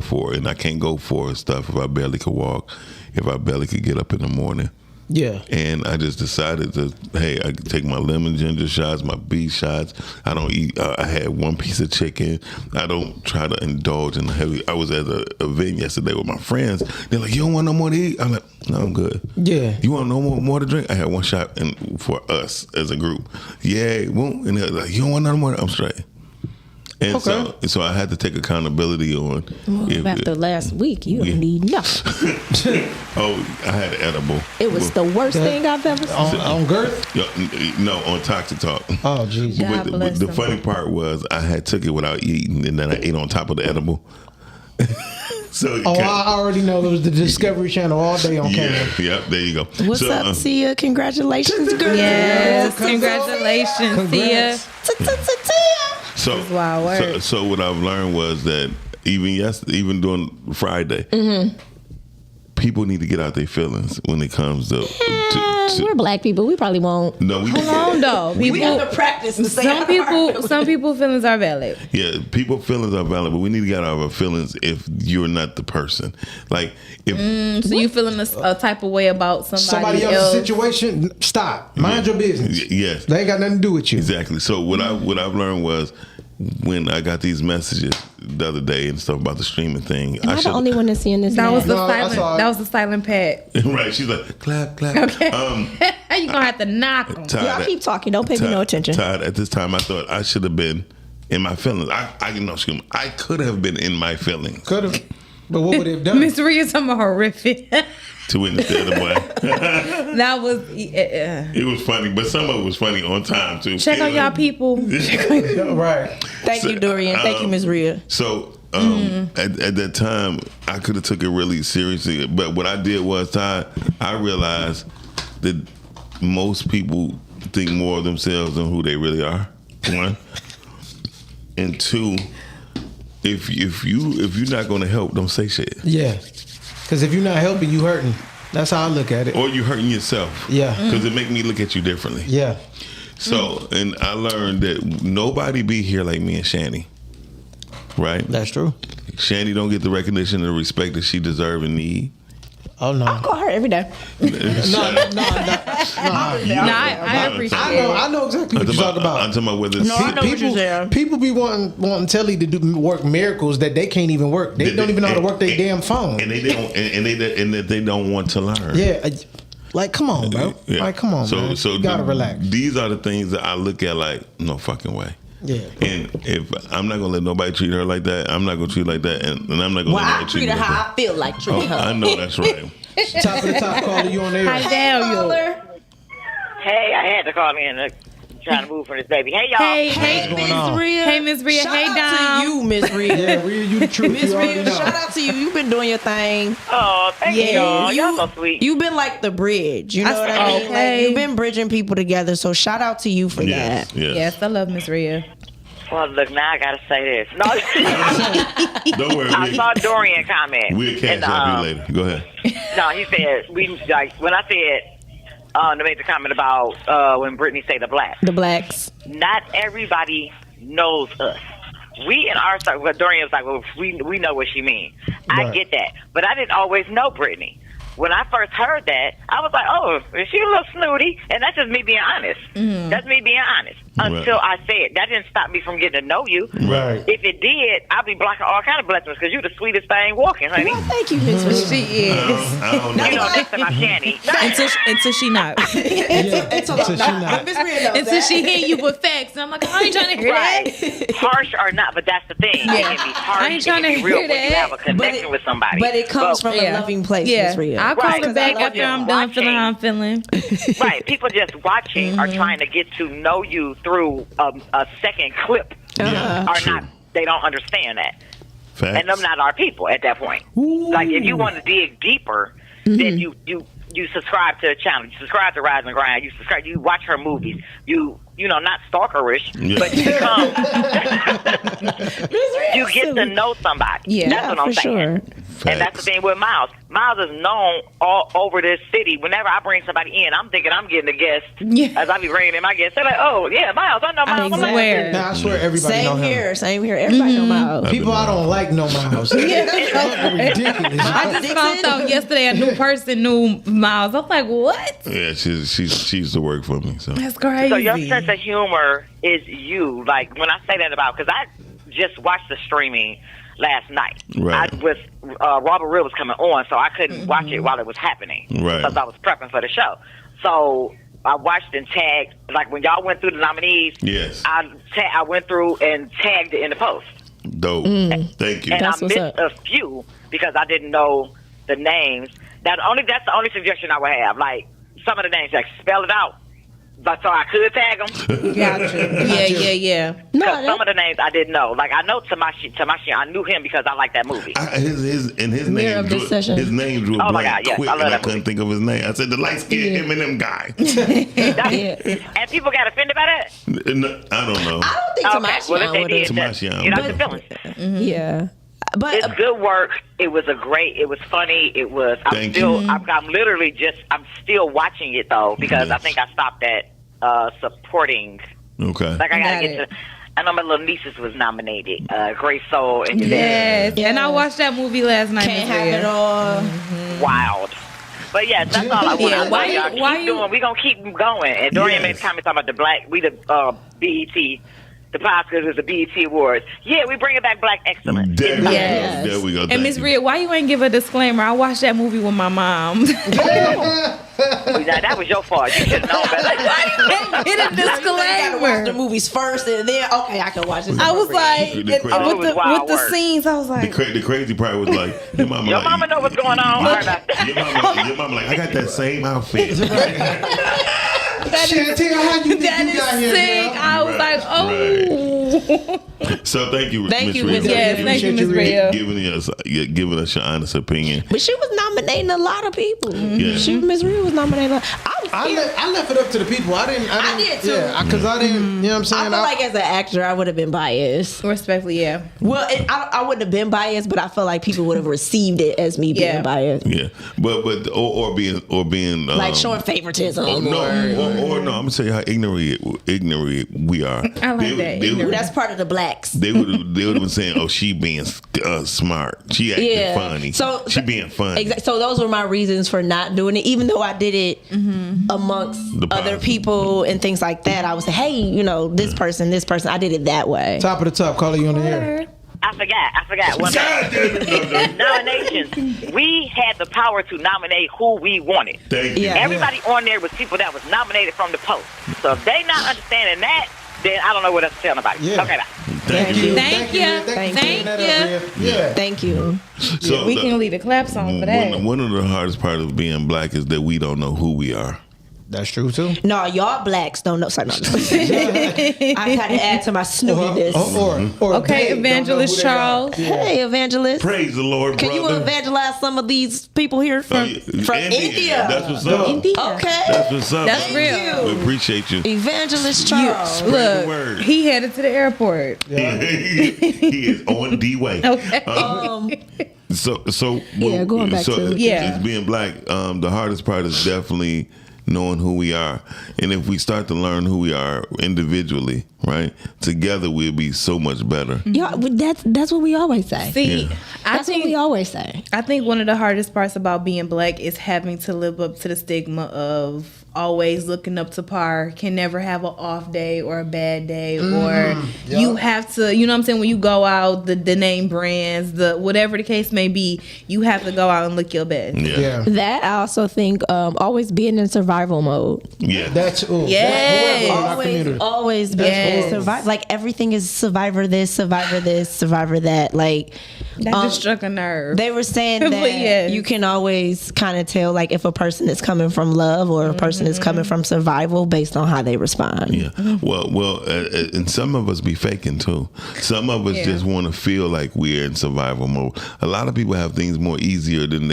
for, and I can't go for stuff if I barely could walk, if I barely could get up in the morning. Yeah. And I just decided I take my lemon ginger shots, my beef shots. I don't eat. I had one piece of chicken. I don't try to indulge in the heavy. I was at an event yesterday with my friends. They're like, "You don't want no more to eat?" I'm like, "No, I'm good." Yeah. "You want no more to drink?" I had one shot, and for us as a group, yeah, won't. And they're like, "You don't want no more?" I'm straight. And so I had to take accountability on. After last week, you don't need nothing. I had edible. It was the worst thing I've ever seen. On girth? No, on Toxic Talk. Oh, jeez. But the funny part was I had took it without eating, and then I ate on top of the edible. So I already know there was the Discovery Channel all day on camera. Yep, there you go. What's up, Tia? Congratulations, girl. Yes, congratulations, Tia. So what I've learned was that even during Friday, people need to get out their feelings when it comes to we're black people. We probably won't. No, we hold on though. We have to practice to say some people feelings are valid. Yeah, people feelings are valid, but we need to get out of our feelings if you're not the person. Like if so you feeling a type of way about somebody else's situation, stop. Mind your business. Yes. They ain't got nothing to do with you. Exactly. So what I've learned was when I got these messages the other day and stuff about the streaming thing. Am I the only one that's seeing this? That was the silent pat. Right. She's like, clap, clap. Okay. You gonna have to knock them. Y'all keep talking. Don't pay me no attention. Todd, at this time, I thought I should have been in my feelings. I could have been in my feelings. Could have. But what would it have done? Miss Rhea, something horrific. To witness the other boy. That was. It was funny, but some of it was funny on time too. Check on y'all people. Right. Thank you, Dorian. Thank you, Miss Rhea. So at that time, I could have took it really seriously. But what I did was, Todd, I realized that most people think more of themselves than who they really are. One. And two, if you're not going to help, don't say shit. Yeah. Because if you're not helping, you hurting. That's how I look at it. Or you hurting yourself. Yeah. Because it make me look at you differently. Yeah. So, and I learned that nobody be here like me and Chanie. Right? That's true. Chanie don't get the recognition and the respect that she deserve and need. Oh no! I call her every day. I appreciate it. I know exactly what you're talking about. I'm talking about whether it's people be wanting Telly to do work miracles that they can't even work. They don't even know how to work their damn phone, and they don't want to learn. Yeah, like come on, bro. Yeah. Like come on, man. So you gotta relax. These are the things that I look at like no fucking way. Yeah. And if I'm not gonna let nobody treat her like that, I'm not gonna treat her like that, and I'm not gonna. Well, let I treat her how I feel like treating her. I know that's right. Top of the top caller, you on there? Hi, Daniel. Hey, I had to call in. Trying to move for this baby. Hey, y'all. Hey, Miss Rhea. Hey, Miss Rhea. Shout hey, out Dom. to you, Miss Rhea. Yeah, Rhea, you the truth. Miss You already Rhea, know. shout out to you. You've been doing your thing. Oh, thank you, y'all. Y'all so sweet. You've been like the bridge. You know what I mean? Okay. Like, you've been bridging people together. So shout out to you for that. Yes, I love Miss Rhea. Well, look, now I gotta say this. No, Don't worry. I saw Dorian comment. We'll catch up you later. Go ahead. No, he said when I said to make the comment about when Brittany say the blacks. Not everybody knows us. We in our circle, Dorian was like, well, we know what she means. I get that, but I didn't always know Brittany. When I first heard that, I was like, oh, she a little snooty. And that's just me being honest. Mm-hmm. That's me being honest. Until I said, that didn't stop me from getting to know you. Right. If it did, I'd be blocking all kind of blessings because you're the sweetest thing walking, honey. Well, thank you, Miss Rhea. She is. I don't know. You know, next to my Chanie. Until she not. Until she hit you with facts. And I'm like, I ain't trying to hear that. Harsh or not, but that's the thing. Yeah. It can be harsh. I ain't trying to it can be real hear when you that. have a connection with somebody. But it comes from a loving place, Miss Rhea. I'll call her back People after just I'm done feeling how I'm feeling. Right. People just watching are trying to get to know you through a second clip. They don't understand that. Facts. And them not our people at that point. Like if you want to dig deeper, then you subscribe to a channel. You subscribe to Rise and Grind. You watch her movies. You know, not stalkerish, but you become you get to know somebody. Yeah, that's what I'm saying. Sure. And that's the thing with Miles. Miles is known all over this city. Whenever I bring somebody in, I'm thinking I'm getting a guest. Yeah. As I be bringing in my guests, they're like, "Oh yeah, Miles, I know Miles." I swear everybody know him. Same here. Everybody know Miles. People I don't like know Miles. Ridiculous. I just found out yesterday a new person knew Miles. I'm like, what? Yeah, she used to work for me. So That's crazy. So your sense of humor is you. Like when I say that about, because I just watched the streaming last night. Right. Robert Real was coming on, so I couldn't watch it while it was happening. Right. Because I was prepping for the show. So I watched and tagged, like when y'all went through the nominees. Yes. I went through and tagged it in the post. Dope. Thank you. And I missed a few because I didn't know the names. That's the only suggestion I would have. Like some of the names, like spell it out. But so I could tag them. Gotcha. Yeah. No, some of the names I didn't know. Like I know Tamashi. I knew him because I like that movie. His name drew a blank quick, I love and I that couldn't think of his name. I said the light skinned Eminem guy. And people got offended by that. No, I don't know. I don't think Tamashi well, if they did, Tamashi, you know the feelings. Yeah. But it's good work. It was funny. It was. I'm still watching it though because I think I stopped at supporting. Okay. Like I gotta get to. I know my little nieces was nominated. Great Soul and yes. And I watched that movie last night. Can't have it all. Wild. But yeah, that's all I want. Yeah, We gonna keep going. And Dorian made a comment talking about the BET. The Oscars is the BET Awards. Yeah, we bring it back Black excellence. There we go. And Miss Rhea, why you ain't give a disclaimer? I watched that movie with my mom. That was your fault. You should have known better. Get a disclaimer. Watch the movies first, and then okay, I can watch this. I was like, The with crazy- the scenes, I was like, The crazy part was like your mama. Your mama know what's going on. Your mama like I got that same outfit. Chantel, how you think That you got is here, sick. girl? I was like, oh. So thank you, Thank you, Miss Miss Rhea. Yes, thank you, Miss Rhea. Giving us your honest opinion. But she was nominating a lot of people. Yeah. Miss Rhea was nominating. I left it up to the people. I didn't. I did too. Yeah, because I didn't. You know what I'm saying? I feel like as an actor, I would have been biased. respectfully, yeah. Well, I wouldn't have been biased, but I feel like people would have received it as me being biased. Yeah, but or being Like showing favoritism. or no, I'm gonna tell you how ignorant we are. I like that. That's part of the blacks. They would have been saying, "Oh, she being smart. She acting funny. So she being funny." So those were my reasons for not doing it, even though I did it amongst other people and things like that. I was like, hey, this person. I did it that way. Top of the top, Carla, you on the air. I forgot. Nominations. We had the power to nominate who we wanted. Thank you. Everybody on there was people that was nominated from the post. So if they not understanding that, then I don't know what else to tell nobody. Yeah. Okay, bye. Thank you. Thank you. Thank you. So We can leave a clap song for that. one of the hardest part of being black is that we don't know who we are. That's true too. No, y'all blacks don't know. Sorry, no. I had to add to my snootiness. Or Okay, Evangelist Charles. Hey, Evangelist. Praise the Lord, Can you brother. evangelize some of these people here from India? That's what's up. Okay. That's what's up. That's real. We appreciate you. Evangelist Charles. Spread the Look, word. he headed to the airport. He is on the way. Okay. Going back to it's being black. The hardest part is definitely knowing who we are, and if we start to learn who we are individually, right, together we'll be so much better. Yeah, that's what we always say. See, That's what we always say. I think one of the hardest parts about being black is having to live up to the stigma of always looking up to par, can never have an off day or a bad day, or you have to, you know what I'm saying, when you go out, the name brands, the whatever the case may be, you have to go out and look your best. Yeah. That I also think always being in survival mode. Yeah. That's Always being in survival. Like everything is survivor this, survivor that. Like that just struck a nerve. They were saying that you can always kind of tell like if a person is coming from love or a person is coming from survival based on how they respond. Yeah. Well, and some of us be faking too. Some of us just want to feel like we're in survival mode. A lot of people have things more easier than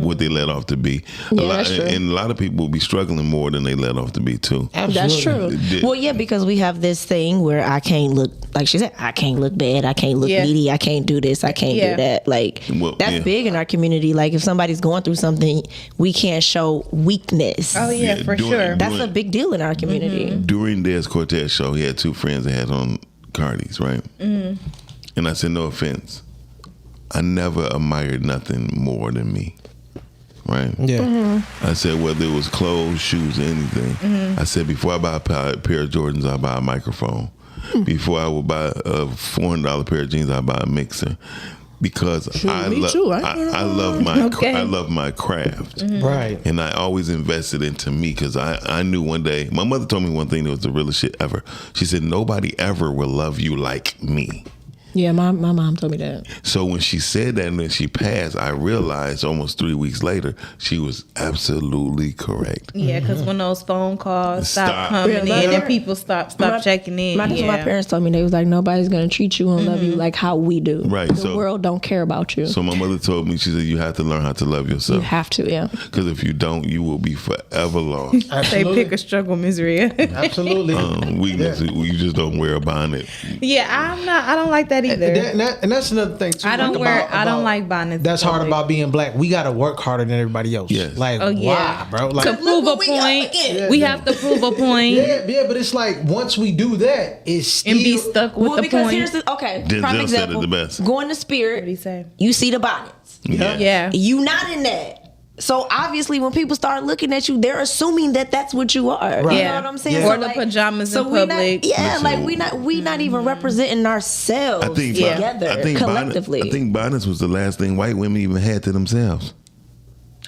what they let off to be. That's true. And a lot of people will be struggling more than they let off to be too. That's true. Well, yeah, because we have this thing where I can't look, like she said, I can't look bad, I can't look needy, I can't do this, I can't do that. Like that's big in our community. Like if somebody's going through something, we can't show weakness. Oh yeah, for sure. That's a big deal in our community. During Des Cortez show, he had two friends that had on Cardis, right? And I said, no offense, I never admired nothing more than me. Right? Yeah. I said whether it was clothes, shoes, anything. I said before I buy a pair of Jordans, I buy a microphone. Before I would buy a $400 pair of jeans, I buy a mixer. Because I love my craft, right? And I always invested into me because I knew one day. My mother told me one thing that was the realest shit ever. She said nobody ever will love you like me. Yeah, my mom told me that. So when she said that and then she passed, I realized almost 3 weeks later she was absolutely correct. Yeah, because when those phone calls stopped coming in and people stopped checking in. My parents told me, they was like, nobody's gonna treat you and love you like how we do. Right. The world don't care about you. So my mother told me, she said, you have to learn how to love yourself. You have to, yeah. Because if you don't, you will be forever lost. They pick a struggle, misery. Absolutely. Weakness. You just don't wear a bonnet. Yeah, I don't like that either. And that's another thing too. I don't like bonnets. That's hard about being black. We got to work harder than everybody else. Yes. Like, why, bro? Like, to prove a point, we have to prove a point. Yeah, but it's like once we do that, it's still and be stuck with the point. Here's the prime Denzel example. said it the best. Going to Spirit, What did he say? you see the bonnets. Yeah. You not in that. So obviously, when people start looking at you, they're assuming that that's what you are. Right. You know what I'm saying? Yeah. Or the pajamas in public. We not even representing ourselves together collectively. I think bonnets was the last thing white women even had to themselves.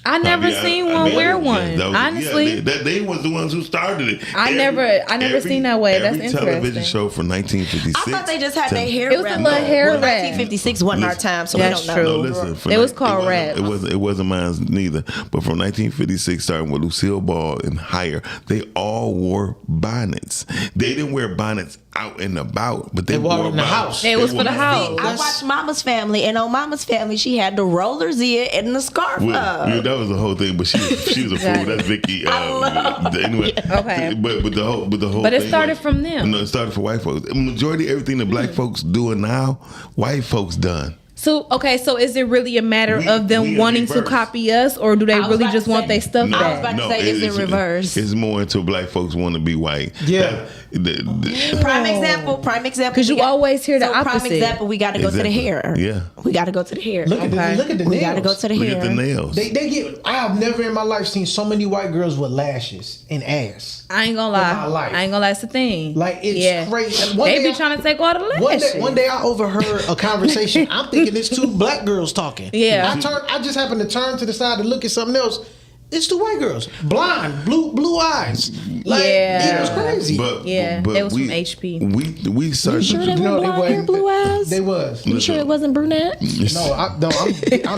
I never seen one wear one. Honestly, they was the ones who started it. I never seen that way. That's interesting. Television show from 1956. I thought they just had their hair. It was a little hair wrap. 1956 wasn't our time, so we don't know. No, listen, it was called rap. It wasn't mine neither. But from 1956, starting with Lucille Ball and higher, they all wore bonnets. They didn't wear bonnets out and about, but they wore in the house. It was for the house. I watched Mama's Family, and on Mama's Family, she had the rollers in and the scarf up. Yeah, that was the whole thing. But she was a fool. That's Vicky. Anyway, okay. But the whole. But it started from them. No, it started for white folks. The majority of everything that black folks doing now, white folks done. So is it really a matter of them wanting to copy us, or do they really just want their stuff back? I was about to say, is it reverse? It's more into black folks want to be white. Yeah. Prime example. Because you always hear the opposite. Prime example, we got to go to the hair. Yeah. We got to go to the hair. Look at the nails. We got to go to the hair. Look at the nails. They get. I have never in my life seen so many white girls with lashes and ass. I ain't gonna lie. I ain't gonna lie. It's a thing. Like, it's crazy. They be trying to take all the lashes. One day I overheard a conversation. I'm thinking it's two black girls talking. Yeah. I just happened to turn to the side to look at something else. It's two white girls, blonde, blue eyes. Like, it was crazy. But it was from HP. We started. You sure they were blonde hair, blue eyes? They was. You sure it wasn't brunette? No, I'm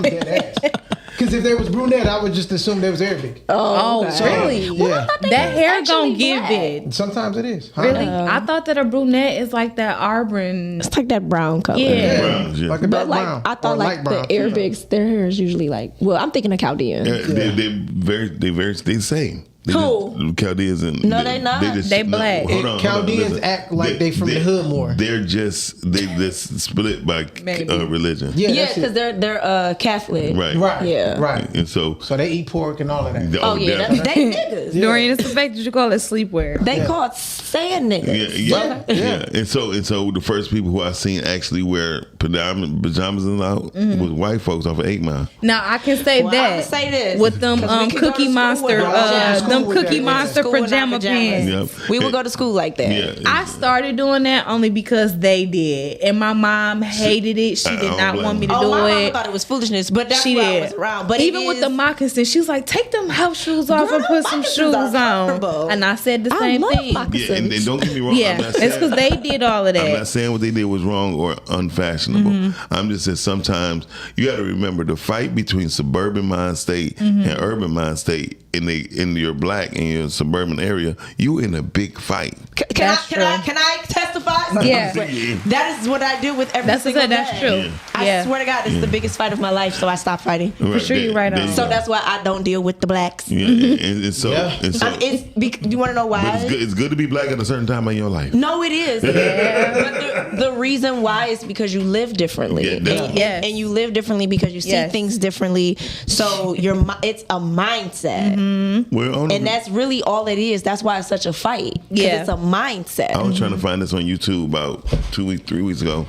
dead ass. Because if they was brunette, I would just assume they was Arabic. Oh, okay. Really? Well, yeah. That hair gonna give it. Sometimes it is. Huh? Really? I thought that a brunette is like that auburn. It's like that brown color. Yeah. Brown, yeah. Like a dark brown. I thought like the Arabics, their hair is usually like. Well, I'm thinking of Chaldean. They same. Who? Chaldeans and no, they not. They black. Hold on, Chaldeans act like they from the hood more. They just split by religion. Yeah, because they're Catholic. Right. Yeah. Right. And so they eat pork and all of that. They niggas. Dorian, it's the fact that you call it sleepwear. They call it sand niggas. Yeah. And so the first people who I seen actually wear pajamas and out was white folks off of 8 Mile. Now I can say that. I can say this with them Cookie Monster Cookie Monster pajama pants. Yep. We would go to school like that. Yeah, I started doing that only because they did, and my mom hated it. She did not want me to do my it. mom thought it was foolishness, but that's she why did. I was around. But even with the moccasins, she was like, "Take them house shoes off and put some shoes on." And I said the same thing. Yeah, and don't get me wrong. Yeah, it's because they did all of that. I'm not saying what they did was wrong or unfashionable. I'm just saying sometimes you got to remember the fight between suburban mind state and urban mind state. In your black in your suburban area, you in a big fight. Can I testify? Yeah. That is what I do with every single day. That's true. I swear to God, it's the biggest fight of my life, so I stopped fighting. For sure, you're right on. So that's why I don't deal with the blacks. Yeah, and so you want to know why? It's good to be black at a certain time in your life. No, it is. But the reason why is because you live differently. And you live differently because you see things differently. So it's a mindset. And that's really all it is. That's why it's such a fight. Yeah, it's a mindset. I was trying to find this on YouTube about 3 weeks ago.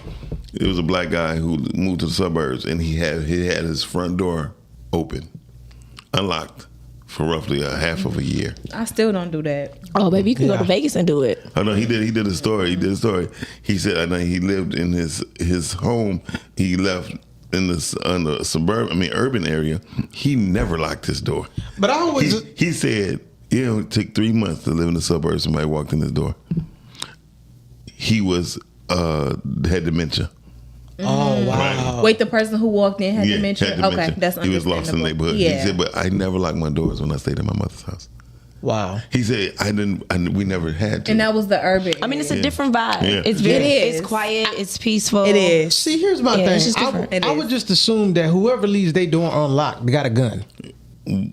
It was a black guy who moved to the suburbs, and he had his front door open, unlocked, for roughly a half of a year. I still don't do that. Oh, baby, you can go to Vegas and do it. Oh no, he did a story. He said, I know he lived in his home. He left in the urban area. He never locked his door. But I always he said it took 3 months to live in the suburbs. Somebody walked in his door. He had dementia. Oh wow! Right. Wait, the person who walked in had dementia. Had dementia. Okay, that's understandable. He was lost in the neighborhood. Yeah. He said, but I never locked my doors when I stayed at my mother's house. Wow. He said, we never had to. And that was the urban. I mean, it's a different vibe. Yeah. It's quiet. It's peaceful. It is. See, here's my thing. I would just assume that whoever leaves their door unlocked, they got a gun.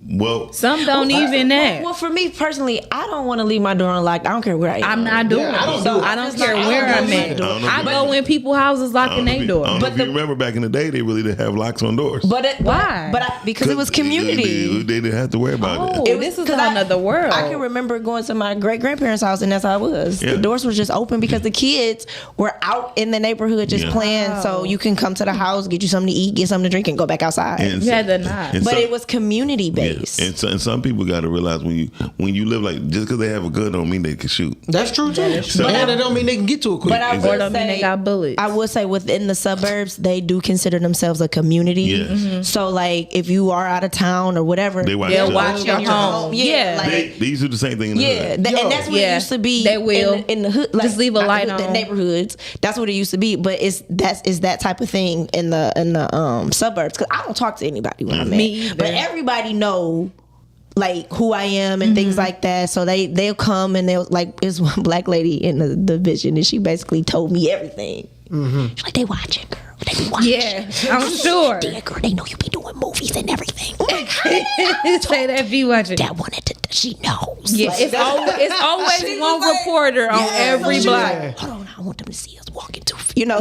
Well, some don't even that. Well, for me personally, I don't want to leave my door unlocked. I don't care where I am. I'm not doing it. I don't care where I'm at. I go in people's houses locking their door. But if you remember back in the day, they really didn't have locks on doors. Why? Because it was community. They didn't have to worry about it. This is another world. I can remember going to my great grandparents' house, and that's how it was. Yeah. The doors were just open because the kids were out in the neighborhood just playing. So you can come to the house, get you something to eat, get something to drink, and go back outside. You had to not. But it was community. community based. And some people got to realize when you live like, just because they have a gun don't mean they can shoot. That's true too. So, that don't mean they can get to it quick. But I Or don't mean they got bullets. I would say within the suburbs, they do consider themselves a community. Yes. So like, if you are out of town or whatever, They watch They'll your watch your home. Yeah, like, they used to do the same thing in the hood. and that's what it used to be. They will. in the hood. Like, Just leave a not light the hood, on. the neighborhoods. That's what it used to be. But it's that type of thing in the suburbs. Because I don't talk to anybody when I'm Me in, either. but everybody know like who I am and things like that. So they'll come and they'll like. There's one black lady in the division and she basically told me everything. She's like, they watching, girl. They be watching. Yeah, I'm sure. Yeah, girl, they know you be doing movies and everything. Say that be watching. That wanted to. She knows. Yeah, Like, it's always one reporter on every block. Hold on, I want them to see us walking too. So I'm like,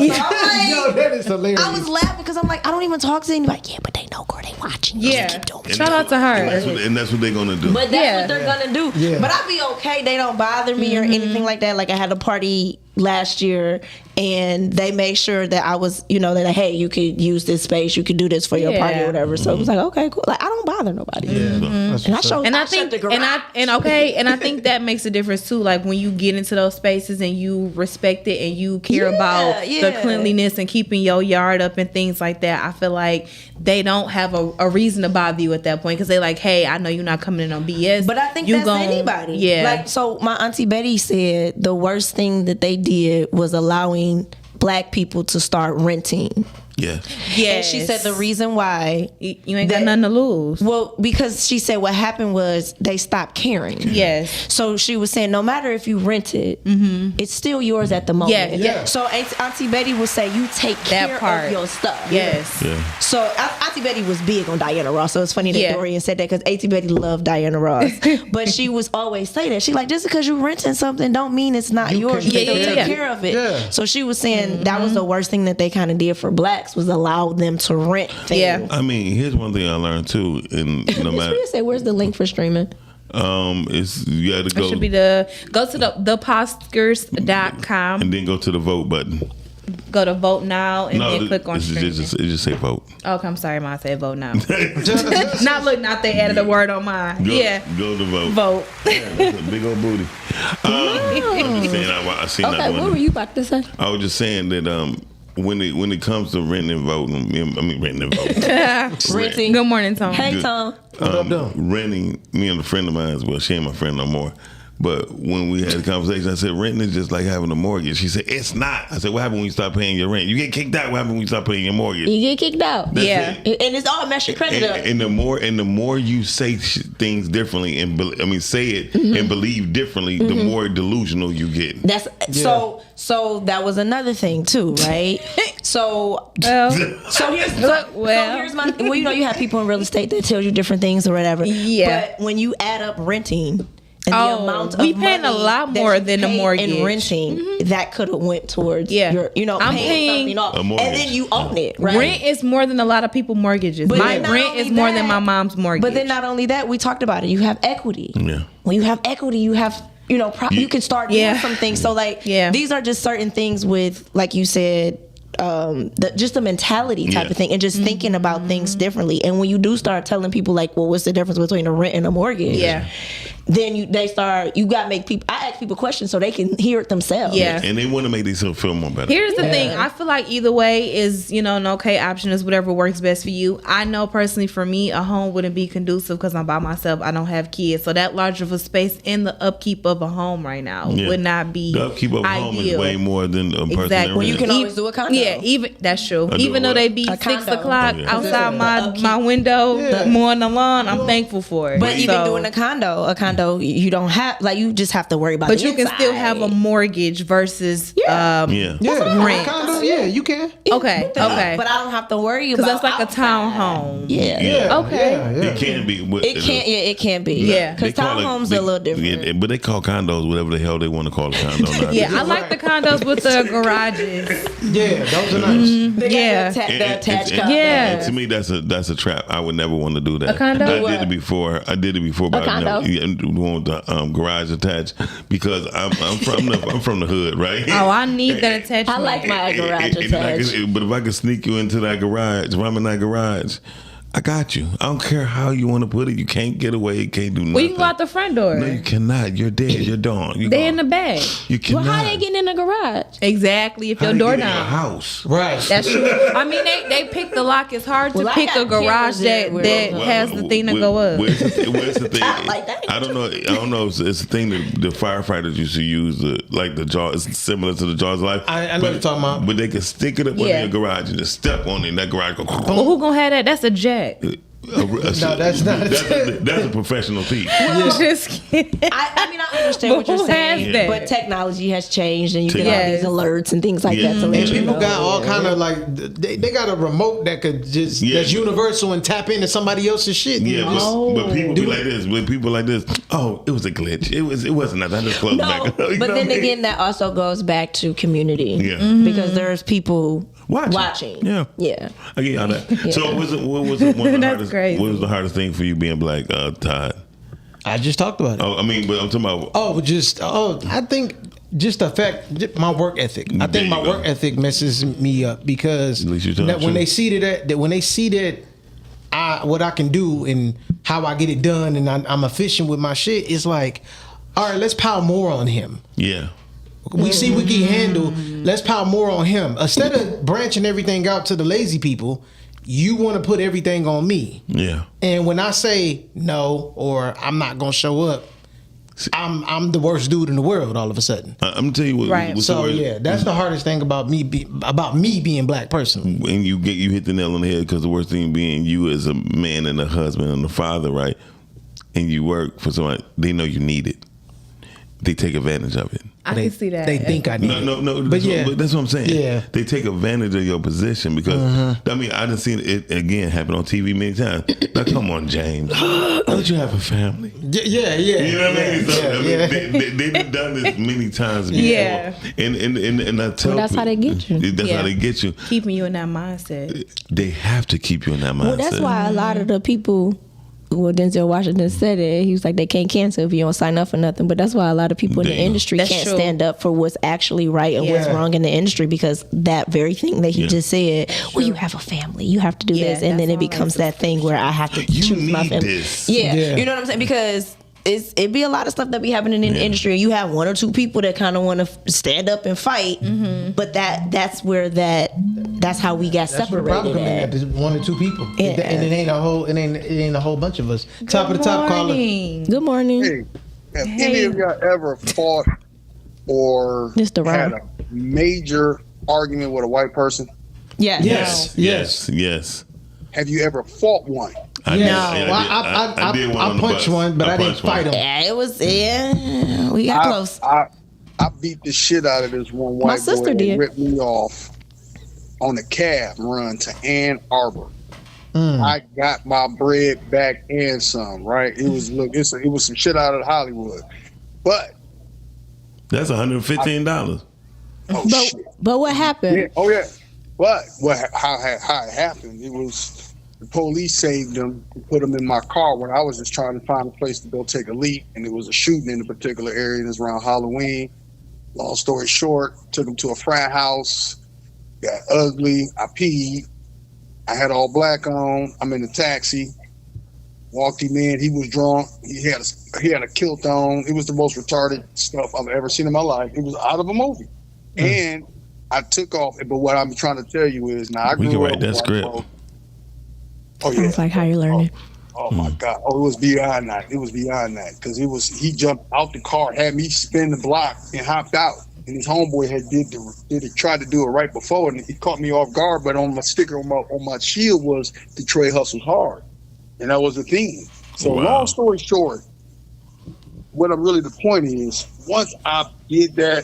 Yo, that is hilarious. I was laughing because I'm like, I don't even talk to anybody. Yeah, but they know, girl, they watching. Yeah. Keep doing Shout out to her. And that's what they're gonna do. But that's what they're gonna do. Yeah. But I be okay. They don't bother me or anything like that. Like I had a party last year and they made sure that I was, that hey, you could use this space, you could do this for your party or whatever. So it was like, okay, cool. Like I don't bother nobody. And I showed And I think I think that makes a difference too. Like when you get into those spaces and you respect it and you care about the cleanliness and keeping your yard up and things like that, I feel like they don't have a reason to bother you at that point because they like, hey, I know you're not coming in on BS. But I think that's anybody. Yeah. Like, so my auntie Betty said the worst thing that they did was allowing black people to start renting. Yeah. And she said the reason why you ain't got nothing to lose. Well, because she said what happened was they stopped caring. Yes. So she was saying no matter if you rent it, it's still yours at the moment. Yeah. So Auntie Betty would say you take care of your stuff. Yes. Yeah. So Auntie Betty was big on Diana Ross. So it's funny that Dorian said that because Auntie Betty loved Diana Ross. But she was always say that. She like, just because you're renting something don't mean it's not yours. You can take care of it. Yeah. So she was saying that was the worst thing that they kind of did for blacks was allow them to rent things. Yeah. I mean, here's one thing I learned too, and no matter. Say, where's the link for streaming? It's you got to go. It should be go to theposters.com and then go to the vote button. Go to vote now and then click on streaming. It just say vote. Okay, I'm sorry, I said vote now. Not they added a word on mine. Go to vote. Vote. Yeah, that's a big old booty. I'm just saying, I seen that one. What were you about to say? I was just saying that when it comes to renting and voting, renting and voting. Renting. Good morning, Tom. Hey, Tom. Renting, me and a friend of mine, well, she ain't my friend no more. But when we had a conversation, I said, renting is just like having a mortgage. She said, it's not. I said, what happened when you stop paying your rent? You get kicked out. What happened when you stop paying your mortgage? You get kicked out. That's it. And it's all mess your credit up. And the more you say things differently and say it and believe differently, the more delusional you get. That's so that was another thing too, right? So here's my you have people in real estate that tell you different things or whatever. Yeah. But when you add up renting and the amount of we paying a lot more than the mortgage and renting that could have went towards your I'm paying something off, and then you own it, right? Rent is more than a lot of people mortgages. But my rent is more than my mom's mortgage. But then not only that, we talked about it, you have equity. Yeah. When you have equity, you have you can start doing some things. So these are just certain things with, like you said, just the mentality type of thing, and just thinking about things differently. And when you do start telling people like, well, what's the difference between a rent and a mortgage? Yeah. Then you gotta make people. I ask people questions so they can hear it themselves. Yeah. And they want to make themselves feel more better. Here's the thing. I feel like either way is, an okay option is whatever works best for you. I know personally for me, a home wouldn't be conducive because I'm by myself. I don't have kids. So that large of a space in the upkeep of a home right now would not be the upkeep of a home is way more than a person. Exactly. Well, you can always do a condo. Yeah, that's true. Even though they be 6 o'clock outside my window mowing the lawn, I'm thankful for it. But even doing a condo, you don't have you just have to worry about. But the you inside. can still have a mortgage versus rent. Condo, you can. Okay. But I don't have to worry about because that's like a townhome. Yeah. Okay. It can be. It can be. Yeah. Because townhomes are a little different. But they call condos whatever the hell they want to call a condo now. I like the condos with the garages. Yeah, those are nice. The attached condo. Yeah. And to me, that's a trap. I would never want to do that. A condo? I did it before, but A condo? the one with the garage attached because I'm from the hood, right? Oh, I need that attachment. I like my garage attached. But if I could sneak you into that garage, if I'm in that garage, I got you. I don't care how you want to put it. You can't get away. You can't do nothing. Well, you can go out the front door. No, you cannot. You're dead. You're done. They in the bag. You cannot. Well, how they getting in the garage? Exactly. If How your they door get in your down. house. Right. That's true. I mean, they pick the lock. It's hard to pick a garage that has the thing to go up. Where's the thing? Like that. I don't know. It's a thing that the firefighters used to use. Like the jar. It's similar to the Jaws of Life. I know what you're talking about. But they can stick it up under your garage and just step on it. And that garage go. Well, who gonna have that? That's a jack. No, that's not. That's a professional thief. Just kidding. I mean, I understand what you're Who has saying, that? but technology has changed, and you get all Yes. these alerts and things like that to let And you people know. got all kind of like they got a remote that could just that's universal and tap into somebody else's shit. Yeah, but people be like this. When people like this, oh, it was a glitch. It wasn't nothing. I just closed No, back. You but know then what I mean? again, that also goes back to community. Yeah. Because there's people watching. Yeah. Yeah. I get all that. Yeah. So what was one of the That's hardest? crazy. What was the hardest thing for you being black, Todd? I just talked about it. Oh, I mean, but I'm talking about. I think just the fact my work ethic. I There think you my go. work ethic messes me up because At least you're telling that the when they truth. see that what I can do and how I get it done and I'm efficient with my shit, it's like, all right, let's pile more on him. Yeah. We see we can handle. Let's pile more on him instead of branching everything out to the lazy people. You want to put everything on me. Yeah. And when I say no or I'm not gonna show up, I'm the worst dude in the world all of a sudden. I'm gonna tell you what. Right. what's So the word? yeah, that's the hardest thing about me being black personally. When you hit the nail on the head because the worst thing being you as a man and a husband and a father, right? And you work for somebody, they know you need it. They take advantage of it. I can see that. They think I need it. No. But But that's what I'm saying. Yeah. They take advantage of your position because I mean I done seen it again happen on TV many times. Now come on, James, don't you have a family? Yeah. You know what I mean? So, Yeah. They've done this many times before. Yeah. And I tell Well, that's how they get you. That's Yeah. how they get you. Keeping you in that mindset. They have to keep you in that mindset. Well, that's why a lot of the people. Well, Denzel Washington said it. He was like, they can't cancel if you don't sign up for nothing. But that's why a lot of people in the industry That's can't true. stand up for what's actually right and what's wrong in the industry because that very thing that he just said, well, you have a family, you have to do this. And then it becomes that thing where I have to choose my need family. this. Yeah. You know what I'm saying? Because it be a lot of stuff that be happening in the industry. And you have one or two people that kind of want to stand up and fight. But that's where that's how we got That's where the problem separated come in at. at. There's one or two people, Yeah. and it ain't a whole bunch of us. Top of the top caller. Good morning. Hey, have any of y'all ever fought or Mr. had Ron. a major argument with a white person? Yes. Have you ever fought one? I did one I on the punched bus. one, but I didn't punched one. fight him. Yeah, it was. Yeah, we got close. I beat the shit out of this one white My sister boy that did. ripped me off on a cab run to Ann Arbor. I got my bread back and some. Right? It was it was some shit out of Hollywood, but That's $115. But what happened? yeah, but how it happened? It was the police saved him and put him in my car when I was just trying to find a place to go take a leak, and it was a shooting in a particular area. And it was around Halloween. Long story short, took him to a frat house. Got ugly. I peed. I had all black on. I'm in the taxi. Walked him in. He was drunk. He had a kilt on. It was the most retarded stuff I've ever seen in my life. It was out of a movie. And I took off. But what I'm trying to tell you is, now I We grew can up write that with script. white folks. Oh yeah. Sounds like how you learning. Oh my God. Oh, it was beyond that. It was beyond that. Because he jumped out the car, had me spin the block and hopped out. And his homeboy had tried to do it right before, and he caught me off guard. But on my sticker on my shield was Detroit hustles hard, and that was the theme. So long story short, what I'm really the point is, once I did that,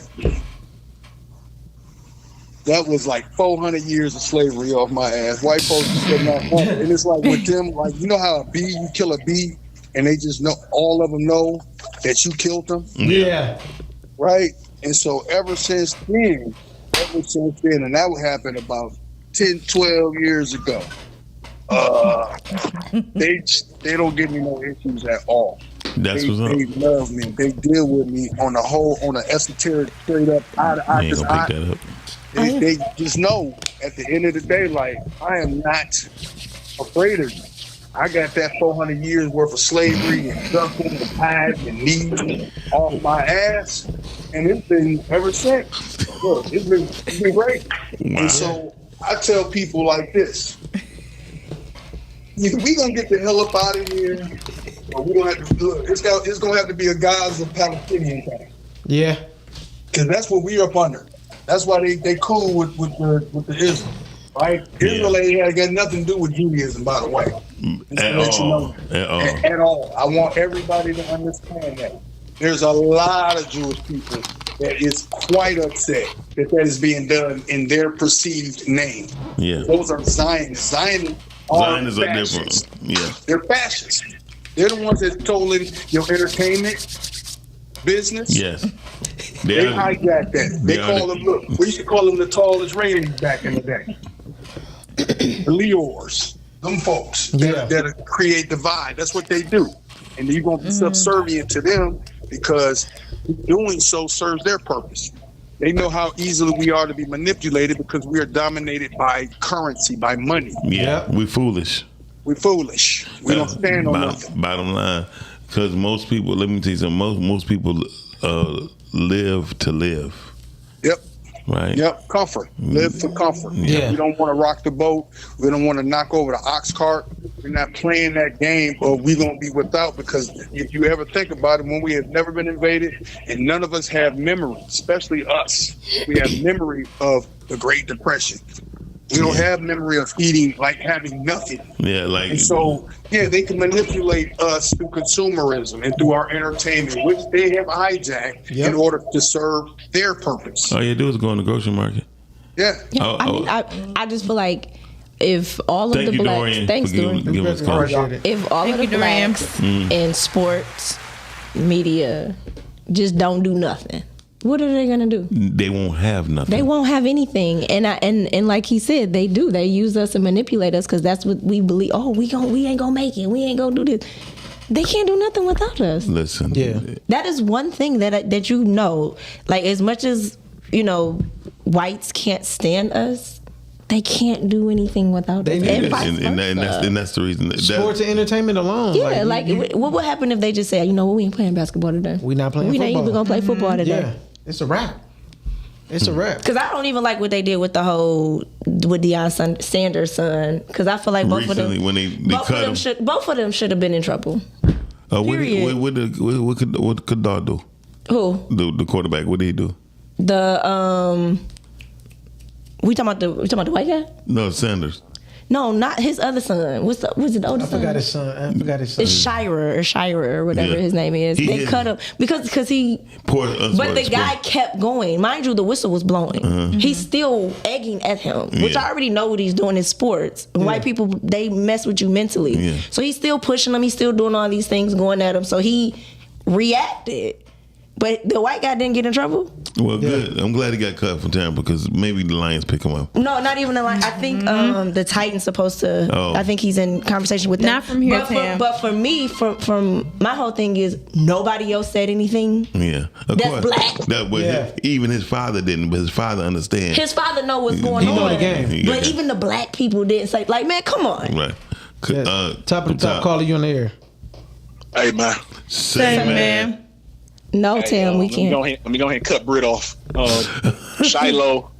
that was like 400 years of slavery off my ass. White folks just did not want it. And it's like with them, like, you know how you kill a bee, and they just know, all of them know that you killed them? Yeah. Right? And so ever since then, and that would happen about 10, 12 years ago, they don't give me no issues at all. That's what's up. They love me. They deal with me on the esoteric, straight up, eye to eye. You ain't gonna pick that up. They just know at the end of the day, like, I am not afraid of you. I got that 400 years worth of slavery and sucking and pads and knees off my ass, and it's been ever since. Look, it's been great. And so I tell people like this: if we gonna get the hell up out of here, or we gonna have to look, it's gonna have to be a Gaza Palestinian thing. Yeah, because that's what we up under. That's why they cool with the Islam. Right? Israel ain't got nothing to do with Judaism, by the way. At all. I want everybody to understand that. There's a lot of Jewish people that is quite upset that is being done in their perceived name. Yeah. Those are Zionists. Zionists are different. Yeah. They're fascists. They're the ones that's tolling your entertainment business. Yes. They hijacked that. They call them, look, we used to call them the tallest ratings back in the day. The Leors, them folks that create divide. That's what they do. And you're going to be subservient to them because doing so serves their purpose. They know how easily we are to be manipulated because we are dominated by currency, by money. Yeah, we foolish. We foolish. We don't stand on nothing. Bottom line, because most people, let me tell you something, most people live to live. Yep. Right. Yep. Comfort. Live for comfort. Yeah. We don't want to rock the boat. We don't want to knock over the ox cart. We're not playing that game of we gonna be without, because if you ever think about it, when we have never been invaded and none of us have memory, especially us, we have memory of the Great Depression. We don't have memory of eating, like having nothing. Yeah, like. And so, they can manipulate us through consumerism and through our entertainment, which they have hijacked in order to serve their purpose. All you do is go in the grocery market. Yeah. I just feel like if all of the blacks, if all of the blacks in sports, media, just don't do nothing, what are they gonna do? They won't have nothing. They won't have anything, and like he said, they do. They use us and manipulate us because that's what we believe. Oh, we ain't gonna make it. We ain't gonna do this. They can't do nothing without us. Listen, that is one thing that you know. Like, as much as whites can't stand us, they can't do anything without us. And that's the reason. Sports and entertainment alone. Yeah, what would happen if they just say, we ain't playing basketball today? We not playing football. We not even gonna play football today. Yeah, it's a wrap. It's a wrap. Because I don't even like what they did with with Deion Sanders' son. Because I feel like both of them, both of them should have been in trouble. What could Dog do? Who? The quarterback. What did he do? We talking about the white guy? No, Sanders. No, not his other son. Was it the older son? I forgot his son. It's Shirer or whatever his name is. They cut him because he. But the guy kept going. Mind you, the whistle was blowing. He's still egging at him, which I already know what he's doing in sports. White people, they mess with you mentally. So he's still pushing him. He's still doing all these things, going at him. So he reacted. But the white guy didn't get in trouble? Well, good. I'm glad he got cut from Tampa because maybe the Lions pick him up. No, not even the Lions. I think the Titans supposed to. I think he's in conversation with them. Not from here, Tam. But for me, from my whole thing is nobody else said anything. Yeah, of that's course. black. Even his father didn't, but his father understands. His father know what's going on. Know the game. But even the black people didn't say, like, man, come on. Right. Top of the top, caller, you on the air. Hey, man. Say, man. No, Tim, we can't. Let me go ahead and cut Britt off. Shiloh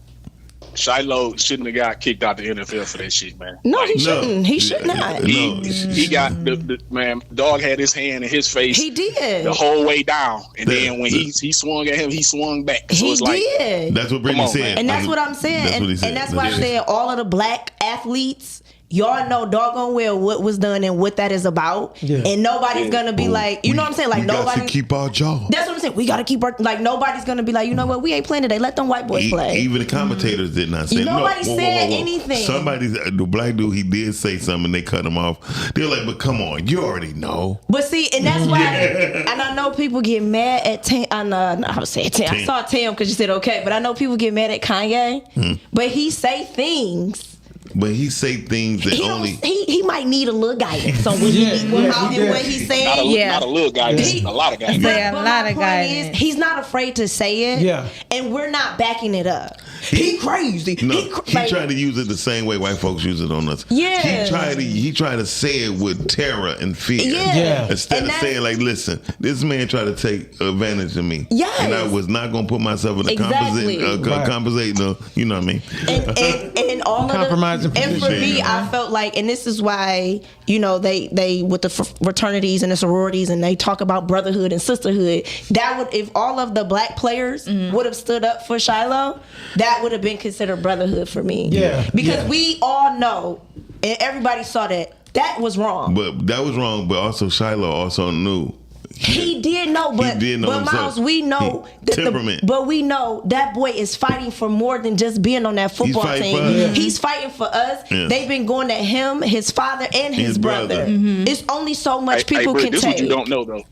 shouldn't have got kicked out the NFL for that shit, man. No, he shouldn't. He should not. He got the man. Dog had his hand in his face. He did the whole way down, and then when he swung at him, he swung back. So it's did. That's what Brittany said, and that's what I'm saying. That's what he said. And that's why I said all of the black athletes. Y'all know doggone well what was done and what that is about. And nobody's gonna be like, you know what I'm saying? Like, nobody got to keep our job. That's what I'm saying. We gotta keep our, like, nobody's gonna be like, you know what, we ain't playing today. Let them white boys play. Even the commentators did not say. Nobody said anything. The black dude, he did say something and they cut him off. They're like, but come on, you already know. But see, and that's why and I know people get mad at Tam. I would say Tam. I saw Tam because you said okay, but I know people get mad at Kanye. But he say things. But he say things that he might need a little guidance on what he's saying. Not a little guidance, a lot of guidance. A lot of guidance. He's not afraid to say it. And we're not backing it up. He crazy. No, he tried to use it the same way white folks use it on us. Yeah. He tried to say it with terror and fear. Yeah. Instead of saying like, listen, this man tried to take advantage of me. Yes. And I was not going to put myself in a compensating, you know what I mean? And all compromising of the, and for me, I felt like, and this is why, you know, they with the fraternities and the sororities, and they talk about brotherhood and sisterhood. That would, if all of the black players would have stood up for Shiloh, that would have been considered brotherhood for me. Yeah. Because we all know, and everybody saw that was wrong. But that was wrong. But also Shiloh also knew. He did know, but Miles, we know but we know that boy is fighting for more than just being on that football team. He's fighting for us. Yeah. They've been going at him, his father, and his brother. Mm-hmm. It's only so much people can take. This is what you don't know, though.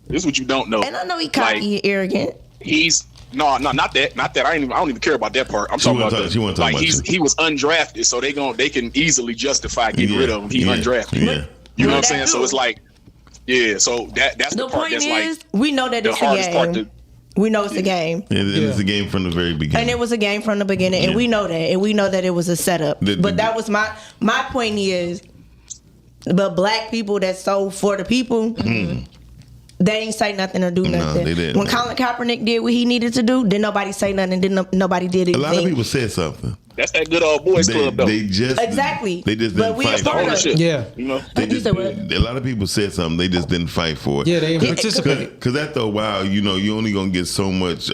This is what you don't know. And I know he cocky and arrogant. He's not that. I don't even care about that part. I'm talking about he was undrafted, so they can easily justify getting rid of him. He undrafted. Yeah. You know what I'm saying? So it's like. Yeah, so that's the part that's like. We know that it's a game. We know it's a game. It's a game from the very beginning. And it was a game from the beginning, and we know that, and we know that it was a setup. But that was my point is, but black people that's so for the people, they ain't say nothing or do nothing. No, they didn't. When Colin Kaepernick did what he needed to do, didn't nobody say nothing. Nobody did anything. A lot of people said something. That's that good old boys club, though. They just didn't fight for it. Yeah, you know. A lot of people said something. They just didn't fight for it. Yeah, they didn't participate. Because after a while, you know, you're only gonna get so much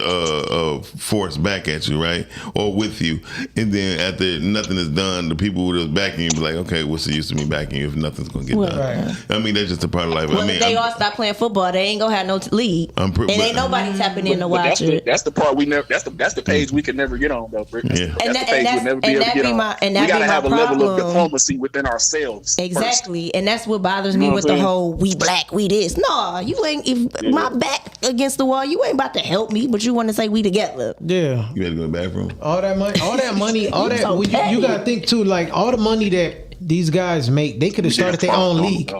force back at you, right, or with you, and then after nothing is done, the people who are backing you be like, okay, what's the use of me backing you if nothing's gonna get done? Right. I mean, that's just a part of life. Well, if they all stop playing football, they ain't gonna have no league, and ain't nobody tapping in to watch it. That's the part we never. That's the page we can never get on, though, Britt. That's the page we'll never be able to get on. We gotta have a level of diplomacy within ourselves. Exactly, first. And that's what bothers me with the whole "we black, we this." No, you ain't. If my back against the wall, you ain't about to help me, but you want to say we together. Yeah, you better go to the bathroom. All that money, you gotta think too. Like all the money that these guys make, they could have started their own league.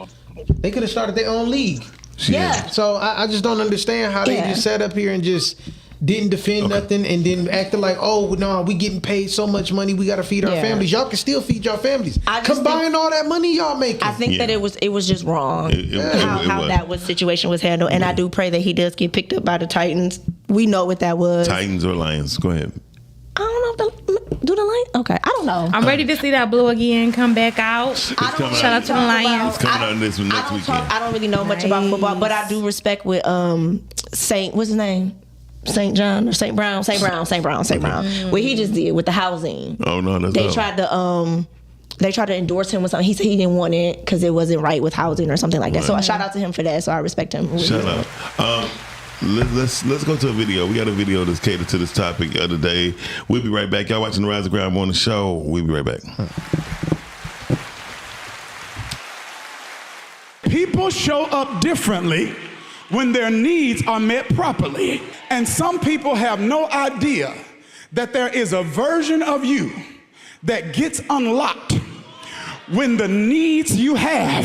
They could have started their own league. Yeah. So I just don't understand how they just sat up here and just didn't defend nothing and then acted like, oh no, we getting paid so much money, we gotta feed our families. Y'all can still feed your families. Combine all that money y'all making. I think that it was just wrong how that situation was handled, and I do pray that he does get picked up by the Titans. We know what that was. Titans or Lions? Go ahead. I don't know if do the Lions. Okay, I don't know. I'm ready to see that blue again come back out. Shout out to the Lions. It's coming out this next weekend. I don't really know much about football, but I do respect with Saint. What's his name? St. John or St. Brown, what he just did with the housing. Oh no, that's they tried to endorse him with something. He said he didn't want it because it wasn't right with housing or something like that. So I shout out to him for that. So I respect him. Shout out. Let's go to a video. We got a video that's catered to this topic of the day. We'll be right back. Y'all watching the Rise and Grind Morning Show. We'll be right back. People show up differently when their needs are met properly. And some people have no idea that there is a version of you that gets unlocked when the needs you have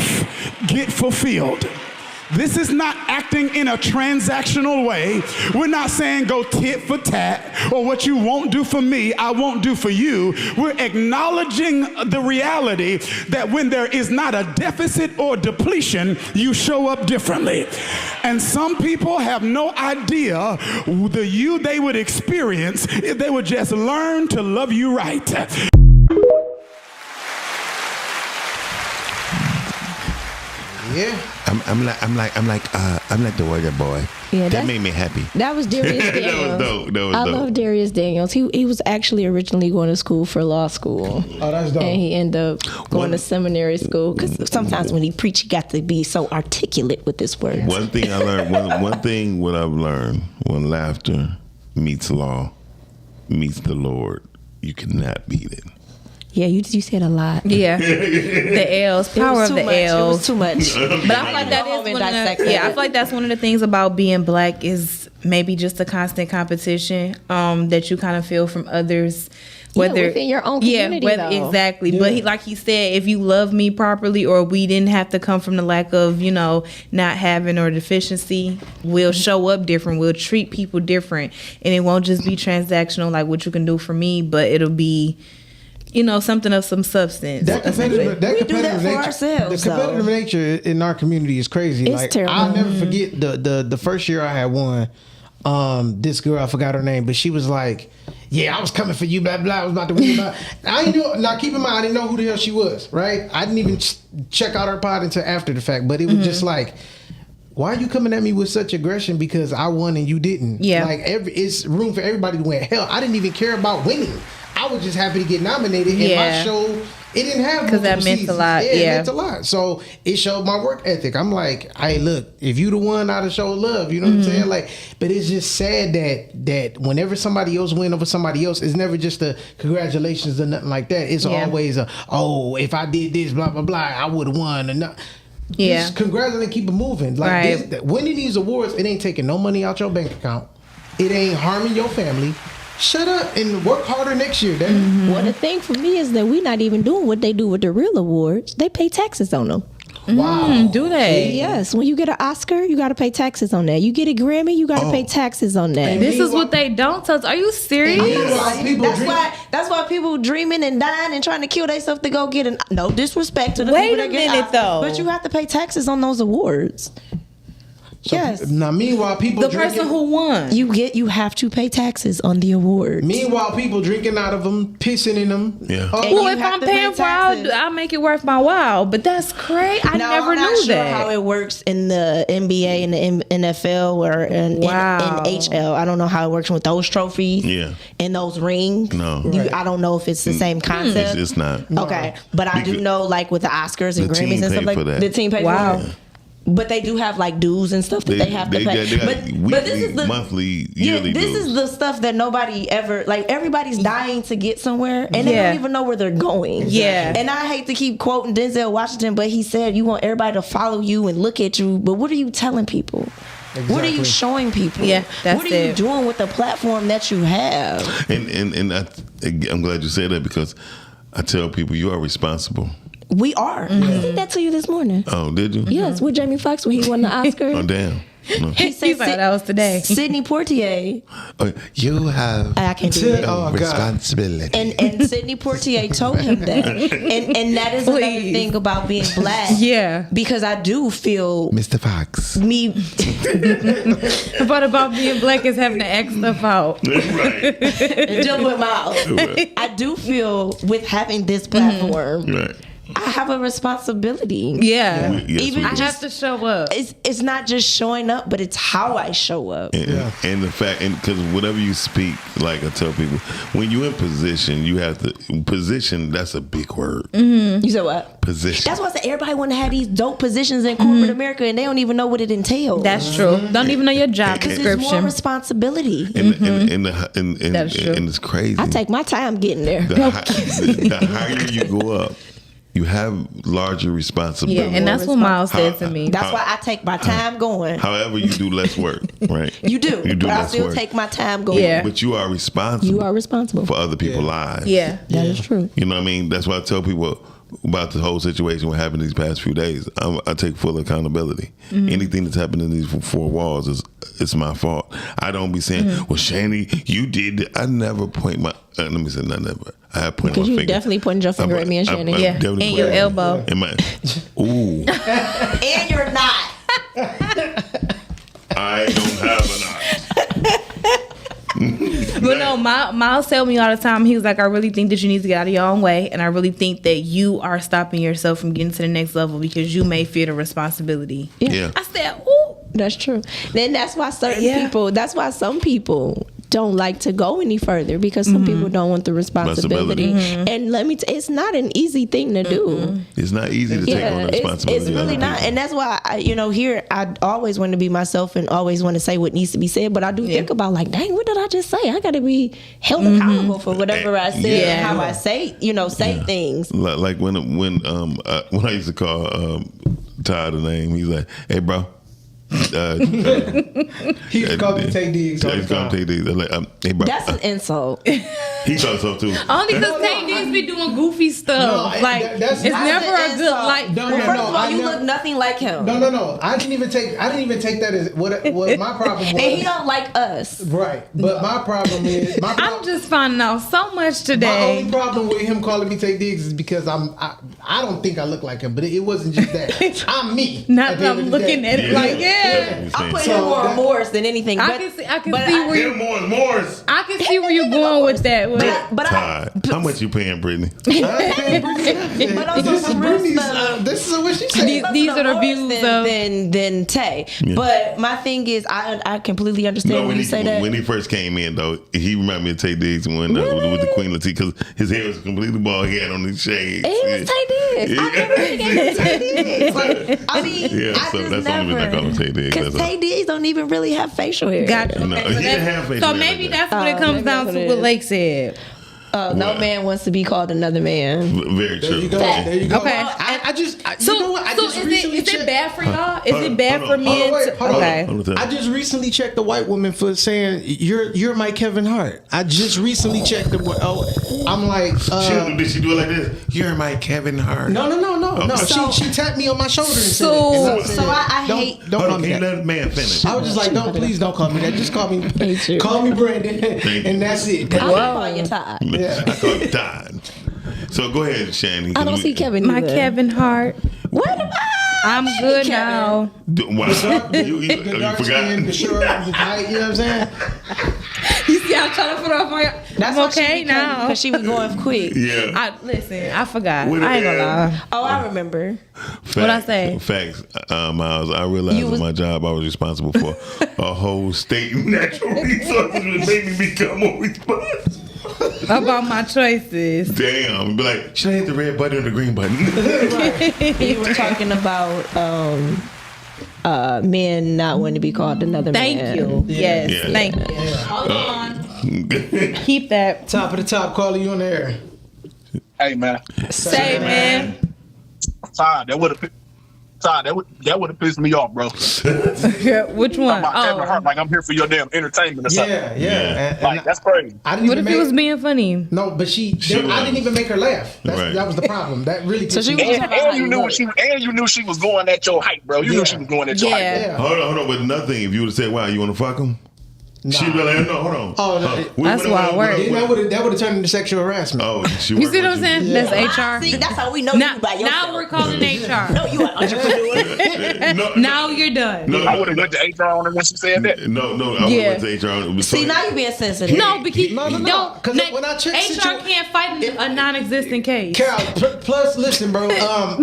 get fulfilled. This is not acting in a transactional way. We're not saying go tit for tat, or what you won't do for me, I won't do for you. We're acknowledging the reality that when there is not a deficit or depletion, you show up differently. And some people have no idea the you they would experience if they would just learn to love you right. Yeah. I'm like the weather boy. Yeah, that made me happy. That was Darius Daniels. That was dope. I love Darius Daniels. He was actually originally going to school for law school. Oh, that's dope. And he ended up going to seminary school because sometimes when he preached, he got to be so articulate with his words. One thing I learned, what I've learned, when laughter meets law, meets the Lord, you cannot beat it. Yeah, you said a lot. Yeah, the L's, power of the L's. It was too much. But I feel like that is I feel like that's one of the things about being black is maybe just a constant competition that you kind of feel from others. Whether within your own community, exactly. Yeah. But like he said, if you love me properly, or we didn't have to come from the lack of, not having or deficiency, we'll show up different. We'll treat people different, and it won't just be transactional like what you can do for me, but it'll be, something of some substance. That competitive nature, ourselves. The competitive nature in our community is crazy. It's terrible. I'll never forget the first year I had one. This girl, I forgot her name, but she was like, "Yeah, I was coming for you, blah blah. I was about to win." I didn't know. Now, keep in mind, I didn't know who the hell she was. Right? I didn't even check out her pod until after the fact. But it was just like, why are you coming at me with such aggression because I won and you didn't? Yeah. Like it's room for everybody to win. Hell, I didn't even care about winning. I was just happy to get nominated, and my show, it didn't have because that meant seasons. a lot. Yeah, it meant a lot. So it showed my work ethic. I'm like, hey, look, if you the one, I'd have showed love. You know what I'm saying? Like, but it's just sad that whenever somebody else win over somebody else, it's never just a congratulations or nothing like that. It's always if I did this, blah blah blah, I would have won. And just congratulate and keep it moving. Like winning these awards, it ain't taking no money out your bank account. It ain't harming your family. Shut up and work harder next year, then. Well, the thing for me is that we're not even doing what they do with the real awards. They pay taxes on them. Wow. Do they? Yes. When you get an Oscar, you got to pay taxes on that. You get a Grammy, you got to pay taxes on that. And this is what they don't tell us. Are you serious? That's why people dreaming and dying and trying to kill themselves to go get no disrespect to the people that get minute, though. But you have to pay taxes on those awards. So, now, meanwhile, people the person who won, you have to pay taxes on the awards. Meanwhile, people drinking out of them, pissing in them. Yeah. Well, if I'm paying for, I'll make it worth my while. But that's crazy. I never knew that. How it works in the NBA and the NFL or in HL. I don't know how it works with those trophies. Yeah. And those rings. No. I don't know if it's the same concept. It's not. Okay, but I do know, like with the Oscars and Grammys and stuff like that, the team pays for it. But they do have like dues and stuff that they have to pay. But this is the monthly, yearly this dues. is the stuff that nobody ever everybody's dying to get somewhere and they don't even know where they're going. Yeah. And I hate to keep quoting Denzel Washington, but he said you want everybody to follow you and look at you, but what are you telling people? Exactly. What are you showing people? Yeah, that's what are you doing with the platform that you have? And I'm glad you said that because I tell people you are responsible. We are. I said that to you this morning. Oh, did you? Yes, with Jamie Foxx when he won the Oscar. Oh, damn. No. He said that was today. Sidney Poitier. You have I can't do that. Responsibility. And Sidney Poitier told him that. And that is another thing about being black. Yeah. Because I do feel Mr. Fox. But about being black is having to act stuff out. Right. Jump with mouth. Right. I do feel with having this platform. Right. I have a responsibility. Yeah. Even I have to show up. It's not just showing up, but it's how I show up. And the fact, and because whenever you speak, like I tell people, when you're in position, you have to position. That's a big word. Mm-hmm. You said what? Position. That's why I said everybody want to have these dope positions in corporate America, and they don't even know what it entails. That's true. Don't even know your job because description. it's more responsibility. And That's true. And it's crazy. I take my time getting there. The higher you go up, you have larger responsibility. Yeah, and that's what Miles said to me. That's why I take my time going. However, you do less work, right? You do. You do but I less still work. take my time going. Yeah. But you are responsible. You are responsible for other people's lives. Yeah. That is true. You know what I mean? That's why I tell people about the whole situation what happened these past few days. I take full accountability. Mm-hmm. Anything that's happened in these four walls it's my fault. I don't be saying, well, Chanie, you did it. I never point my let me say not never. I have pointed my finger. Because you definitely pointed your finger at me and Chanie. Yeah. And your elbow. Ooh. And you're not. I don't have an eye. But no, Miles tell me all the time, he was like, I really think that you need to get out of your own way, and I really think that you are stopping yourself from getting to the next level because you may fear the responsibility. Yeah. I said, ooh. That's true. Then that's why some people don't like to go any further because some people don't want the responsibility. And let me it's not an easy thing to do. It's not easy to take on the responsibility. It's really not. And that's why here I always want to be myself and always want to say what needs to be said, but I do think about like, dang, what did I just say? I got to be held accountable for whatever I said and how I say things. Like when I used to call Todd a name, he's like, hey bro, He used to call me Tay Diggs. That's an insult. He thought so too. Only because Tay Diggs be doing goofy stuff. It's never a good like. First of all, you look nothing like him. No. I didn't even take that as what my problem was. And he don't like us. Right. But my problem is I'm just finding out so much today. My only problem with him calling me Tay Diggs is because I don't think I look like him, but it wasn't just that. I'm me. Not that I'm looking at it like, yeah. I'm putting him more Morris than anything. I can see where you Morris. I can see where you're going with that. How much you paying, Brittany? But also this is what she said. These are the views than Tay. Yeah. But my thing is, I completely understand when you say that. When he first came in, though, he reminded me of Tay Diggs with the Queen Latifah because his hair was completely bald. He had on his shades. He was Tay Diggs. I never really get Tay Diggs. I mean, so that's the only reason I call him Tay Diggs. Because Tay Diggs don't even really have facial hair. Gotcha. No, he didn't have facial so hair. Maybe that's what it comes down to what Lake said. No man wants to be called another man. Very true. There you go. Okay. You know what? Is it bad for y'all? Is it bad for men? Okay. I just recently checked the white woman for saying you're my Kevin Hart. I just recently checked the. I'm like, did she do it like this? You're my Kevin Hart. No. Okay. She tapped me on my shoulder and said it. So I hate. Don't call me that. Let man finish. I was just like, please don't call me that. Just call me Brandon, and that's it. I'll call you Todd. Yeah. I call you Todd. So go ahead, Chanie. I don't see Kevin. My Kevin Hart. What am I? I'm good now. Wow. You forgot. The short, the tight, you know what I'm saying? You see, I'm trying to put off my. That's I'm okay now because she was going quick. Yeah. I forgot. I ain't gonna lie. Oh, I remember. What I say? Facts, Miles. I realized in my job I was responsible for a whole state natural resources, which made me become more responsible. About my choices. Damn. Be like, should I hit the red button or the green button? You were talking about men not wanting to be called another man. Thank you. Yes. Thank you. Hold on. Keep that. Top of the top, caller, you on the air. Hey, man. Say, man. Todd, that would have pissed me off, bro. Which one? Kevin Hart, like I'm here for your damn entertainment or something. Yeah. Like that's crazy. What if he was being funny? No, but I didn't even make her laugh. That was the problem. That really. So she was and you knew she was going at your height, bro. You knew she was going at your height. Yeah. Hold on. But nothing. If you would have said, "Wow, you want to fuck him?" Nah. She'd be like, "No, hold on." Oh, no. That's why I work. That would have turned into sexual harassment. Oh, you see what I'm saying? Yeah. That's HR. See, that's how we know you by yourself. Now we're calling HR. No, you an entrepreneur. Now you're done. No, I would have went to HR on her when she said that. No, I would have went to HR. See, now you're being sensitive. No, because no. Because when I check HR can't fight a non-existent case. Carol, plus listen, bro.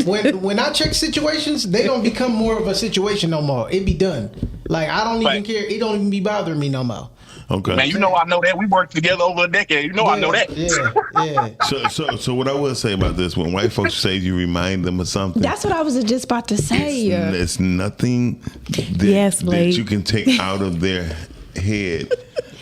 When I check situations, they don't become more of a situation no more. It be done. Like I don't even care. It don't even be bothering me no more. Okay. Man, I know that. We worked together over a decade. I know that. Yeah. So what I will say about this, when white folks say you remind them of something. That's what I was just about to say. It's nothing that you can take out of their head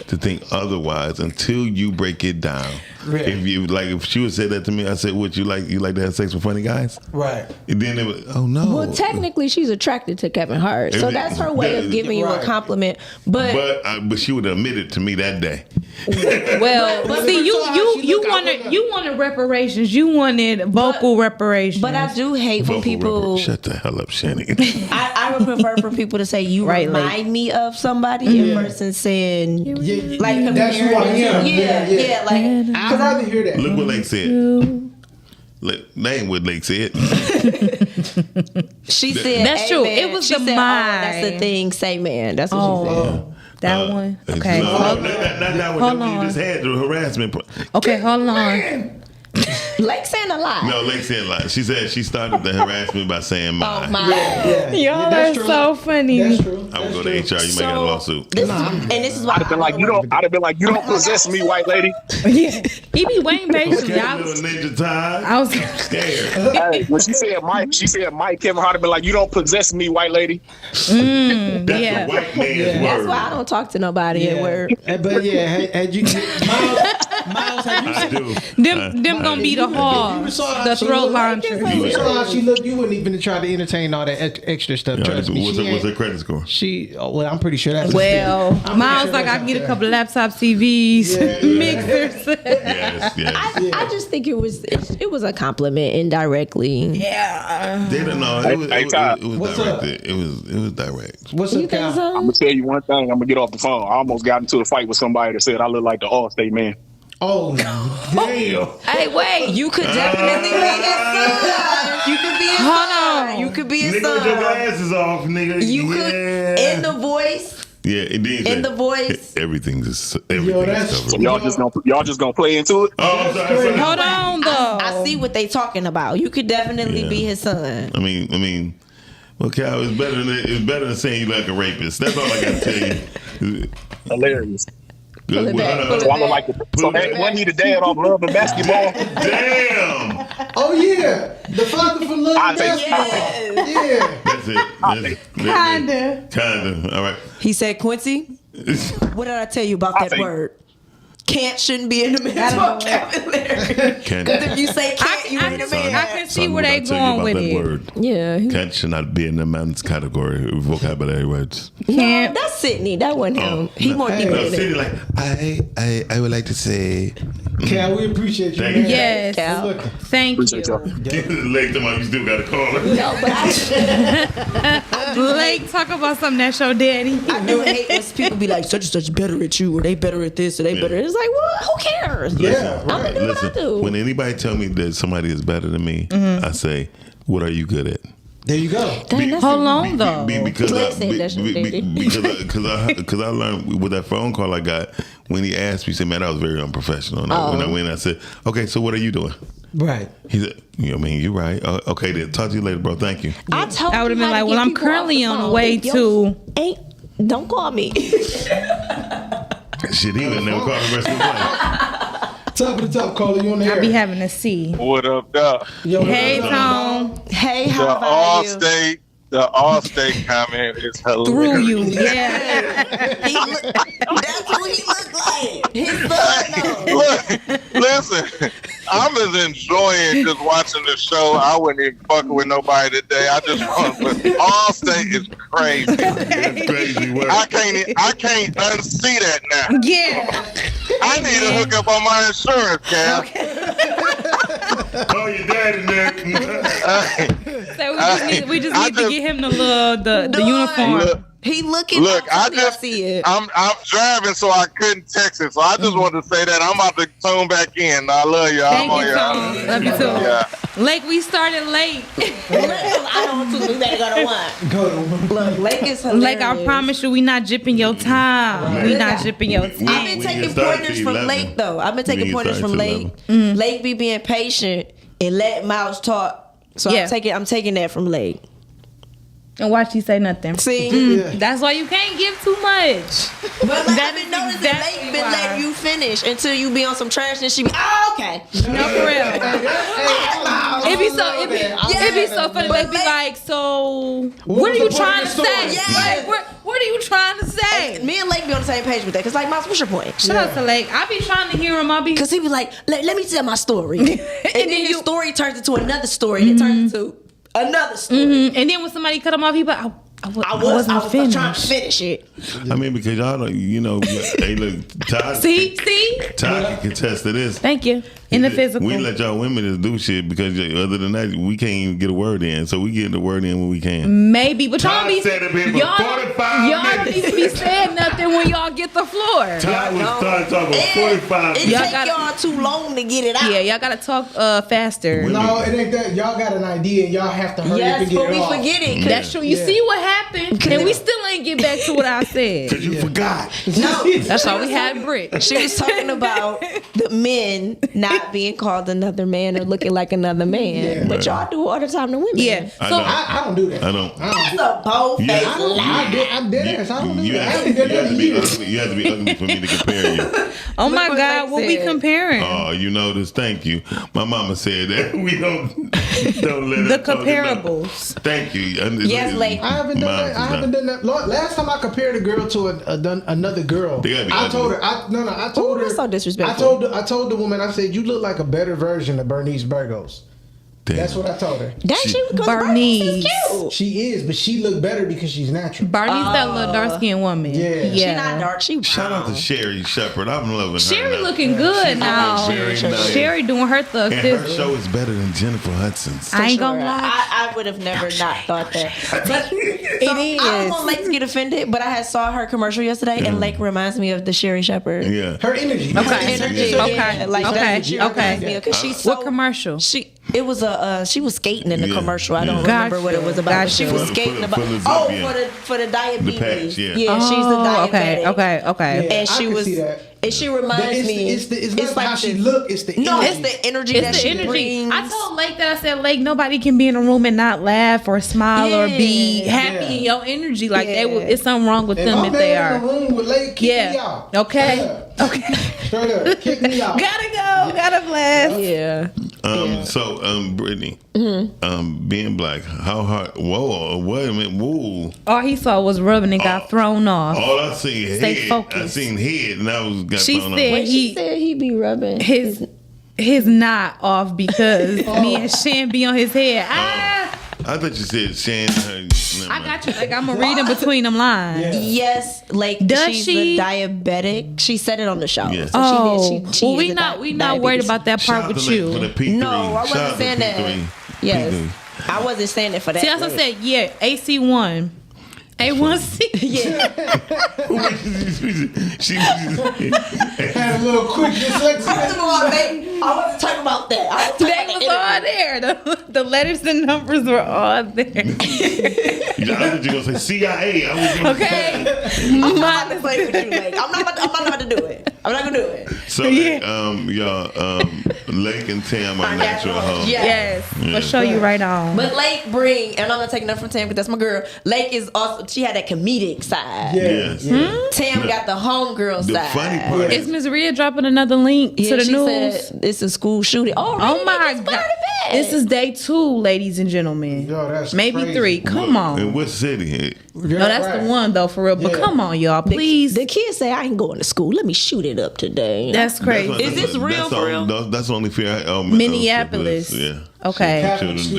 to think otherwise until you break it down. Right. If she would say that to me, I said, "Would you like to have sex with funny guys?" Right. And then it was, oh no. Well, technically, she's attracted to Kevin Hart, so that's her way of giving you a compliment. But she would admit it to me that day. Well, see, you wanted reparations. You wanted vocal reparations. But I do hate when people. Shut the hell up, Chanie. I would prefer for people to say you remind me of somebody versus saying like that's who I am. Yeah. Like I'd rather hear that. Look what Lake said. That ain't what Lake said. She said that's true. It was the mind. That's the thing. Say man. That's what she said. That one. Okay. Not that one. Hold on. You just had the harassment. Okay, hold on. Lake saying a lot. No, Lake saying a lot. She said she started the harassment by saying mine. Oh, mine. Y'all are so funny. That's true. I would go to HR. You might get a lawsuit. This is why I'd have been like, you don't possess me, white lady. Yeah. He be waiting patiently. Ninja time. I was scared. Hey, when she said Mike, Kevin Hart have been like, you don't possess me, white lady. That's a white man's word. That's why I don't talk to nobody at work. But had you Miles, have you I do. Them gonna be the hogs, the throat launcher. You saw how she looked. You wouldn't even try to entertain all that extra stuff. Trust me. What's her credit score? Well, I'm pretty sure that's. Well, Miles like I can get a couple laptops, TVs, mixers. Yes. I just think it was a compliment indirectly. Yeah. They don't know. It was direct. It was direct. What's up, Cal? I'm gonna tell you one thing. I'm gonna get off the phone. I almost got into a fight with somebody that said I look like the Allstate man. Oh damn! Hey, wait! You could definitely be his son. You could be his son. You could be his son. Nigga with your glasses off, nigga. You could in the voice. Yeah, in the voice. Everything's covered. So y'all just gonna play into it? Oh, I'm sorry. Hold on, though. I see what they talking about. You could definitely be his son. I mean, well, Cal, it's better than saying you like a rapist. That's all I gotta tell you. Hilarious. Good. So I look like wasn't he the dad off Love and Basketball? Damn. Oh yeah, the father from Love and Basketball. Yeah. That's it. Kinda. All right. He said, Quincy, what did I tell you about that word? Can't shouldn't be in the man's vocabulary. Because if you say can't, you ain't a man. I can see where they going with it. Word. Yeah. Can't should not be in the man's category vocabulary words. No, that's Sydney. That wasn't him. He more deeper than Sydney that. like, I would like to say. Cal, we appreciate you. Yes. Cal. Thank you. Late tomorrow, you still gotta call her. No, but Blake, talk about something that's your daddy. I do hate when people be like, such and such better at you, or they better at this, or they better. It's like, well, who cares? I'm gonna do what I do. When anybody tell me that somebody is better than me, I say, what are you good at? There you go. Hold on, though. Because I learned with that phone call I got, when he asked me, he said, man, that was very unprofessional. And when I went, I said, okay, so what are you doing? Right. He said, you're right. Okay, then talk to you later, bro. Thank you. I would have been like, well, I'm currently on the way to. Don't call me. Shit, he would never call the rest of his life. Top of the top, caller, you on the air. I be having to see. What up, dog? Hey, Tom. Hey, how about you? The Allstate comment is hilarious. Through you, yeah. That's what he looked like. His son, Look, listen, I'm as enjoying just watching the show. I wouldn't even fuck with nobody today. I just want to. Allstate is crazy. It's crazy work. I can't unsee that now. Yeah. I need to hook up on my insurance, Cam. Call your daddy, Nick. So we just need to get him the uniform. He looking. Look, I see it. I'm driving, so I couldn't text it. So I just wanted to say that I'm about to tune back in. I love you. Thank you, Tom. Love you too. Yeah. Lake, we started late. I don't want to. We better go to one. Go to one. Look, Lake is hilarious. Lake, I promise you, we not jipping your time. We not jipping your time. I've been taking pointers from Lake, though. I've been taking pointers from Lake. Lake be being patient and let Miles talk. So I'm taking that from Lake. And watch you say nothing. See? That's why you can't give too much. But I've been noticing Lake been letting you finish until you be on some trash and she be, okay. No, for real. It be so funny. They be like, so what are you trying to say? Like, what are you trying to say? Me and Lake be on the same page with that. Because, like, Miles, what's your point? Shout out to Lake. I be trying to hear him. Because he be like, let me tell my story. and then his story turns into another story. And it turns into another story. And then when somebody cut him off, he be like, I was trying to finish it. I mean, because y'all don't, hey, look, Todd. See? Todd can contest to this. Thank you. In the physical. We let y'all women just do shit because other than that, we can't even get a word in. So we get the word in when we can. Maybe, but y'all don't said it for 45 don't need to be saying nothing when y'all get the floor. Todd was starting talking 45 minutes. It take y'all too long to get it out. Yeah, y'all gotta talk faster. No, it ain't that. Y'all got an idea and y'all have to hurry up and get it off. Yes, but we forget it. That's true. You see what happened? And we still ain't get back to what I said. Because you forgot. No. That's why we had Britt. She was talking about the men not being called another man or looking like another man. Yeah, but y'all do all the time to women. Yeah. So I don't do that. I don't. That's a bold-faced lie. I'm dead ass. I don't do that. You have to be ugly for me to compare you. Oh my God, what we comparing? Oh, you know this. Thank you. My mama said that we don't. Don't let The her talk comparables. Thank you. Yes, Lake. I haven't done that. I haven't done that. Last time I compared a girl to another girl, I told her. I told her. That's so disrespectful. I told the woman. I said, "You look like a better version of Bernice Burgos." Damn. That's what I told her. Bernice. She is, but she looked better because she's natural. Bernice, that little dark skinned woman. Yeah. Yeah. She not dark. She Shout out to Sherry Shepherd. I'm loving her. Sherry now. looking good now. Very nice. Sherry doing her thug And her thing. show is better than Jennifer Hudson's. I ain't gonna lie. I would have never not thought that. But it is. I don't want Lake to get offended, but I had saw her commercial yesterday, and Lake reminds me of the Sherry Shepherd. Yeah. Her energy. Okay. Yeah, like that. She Okay. reminds me of, 'cause she's so, What commercial? It was she was skating in the Yeah. commercial. I don't Gotcha. remember what it was about. But she was For skating the- about. for the- Oh, yeah. for the diabetes. The patch, yeah. she's the diabetic. Okay. And I she can was. see that. And she reminds me. It's not like how she this- look. It's the energy. No, it's the energy It's that the she energy. brings. I told Lake that I said, Lake, nobody can be in a room and not laugh or smile or be happy in your energy. Like it's something wrong with them I'm if they in are. the room with Lake, kick me out. Okay. Okay. Straight up, kick me out. Gotta go. Gotta blast. Yeah. So, Brittany, being black, how hard? Whoa, wait a minute, whoa! All he saw was rubbing and got thrown off. All I seen Stay head. focused. I seen head, and I was got She thrown said off. She said he be rubbing his knot off because me and Shan be on his head. I thought you said Shan. I got you. Like I'm gonna read in between them lines. Yes, like Does she's she? a diabetic. She said it on the show. Yes. So Oh, she well, is a we not worried diabetes. about that part with you. No, I wasn't saying that. Yes, I wasn't saying that for that. See, I also said AC1. A1C. Yeah. She had a little quick dyslexia. First of all, I wasn't talking about that. I was They was all there. The letters and numbers were all there. I thought you were gonna say CIA. I was gonna Okay. I'm not gonna play with you, Lake. I'm not about to do it. I'm not gonna do it. So, y'all, Lake and Tam are natural hoes. Yes. We'll show you right on. But Lake bring, and I'm not taking nothing from Tam because that's my girl. Lake is also, she had that comedic side. Yes. Tam got the homegirl The side. funny part Is Ms. Rhea dropping another link to the she news? said it's a school shooting. Oh my God. This is day 2, ladies and gentlemen. Yo, that's maybe crazy. 3. Come on. In what city? No, that's the one though, for real. But come on, y'all, please. The kids say I ain't going to school. Let me shoot it up today. That's crazy. Is this real for real? That's only fair. Minneapolis. Yeah. Okay.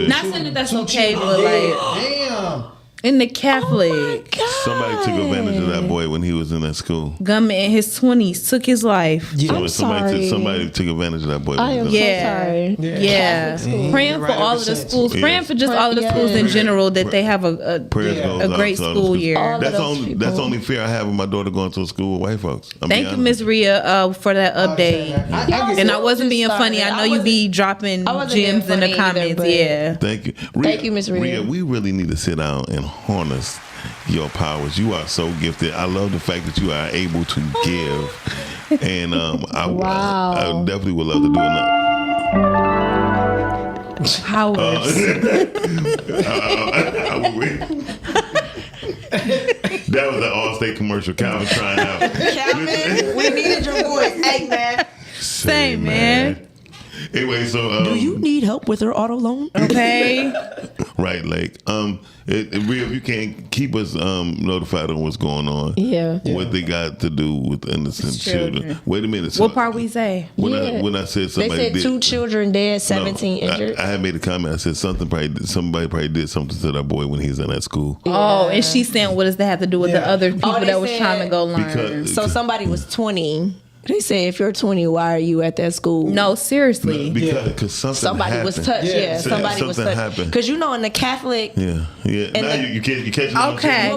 Not saying that that's okay, but like, damn. in the Catholic, Somebody took advantage of that boy when he was in that school. gunman in his 20s took his life. So somebody took advantage of that boy. I am so sorry. Yeah. Praying for all of the schools. Yes. Praying for just all of the schools in general that they have a Prayers goes out great to all school the year. schools. That's only fair I have with my daughter going to a school with white folks. Thank you, Ms. Rhea, for that update. And I wasn't being funny. I know you be dropping gems in the comments. Yeah. Thank you. Thank you, Ms. Rhea. We really need to sit down and harness your powers. You are so gifted. I love the fact that you are able to give. And I definitely would love to do another. Powers. That was an Allstate commercial. Calvin trying out. Calvin, we needed your voice. Hey, man. Same, man. Anyway, so do you need help with her auto loan? Okay. Right, Lake. If you can't keep us notified on what's going on, what they got to do with innocent children. Wait a minute. What part we say? When I said somebody they said 2 children dead, 17 injured. I had made a comment. I said somebody probably did something to that boy when he was in that school. Oh, and she's saying, what does that have to do with the other people that was trying to go learn? So somebody was 20. They say if you're 20, why are you at that school? No, seriously. Because somebody happened. Was touched. Yeah, somebody was touched. Happened. Because you know in the Catholic. Yeah. Now you catch. Okay.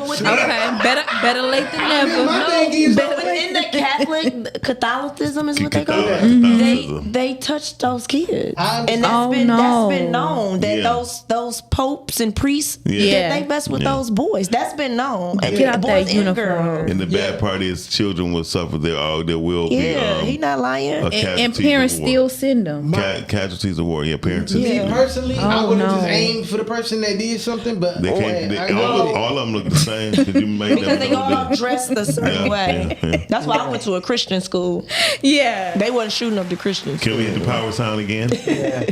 Better late than never. In the Catholic, Catholicism is what they call it. They touch those kids, and that's been known that those popes and priests that they mess with those boys. That's been known. Get out that uniform. And the bad part is children will suffer their will. Yeah, he not lying. And parents still send them. Casualties of war. Yeah, parents. Personally, I would have just aimed for the person that did something, but they can't. All of them look the same because they all dressed a certain way. Yeah. That's why I went to a Christian school. Yeah, they wasn't shooting up the Christians. Can we hit the power sound again? Yeah.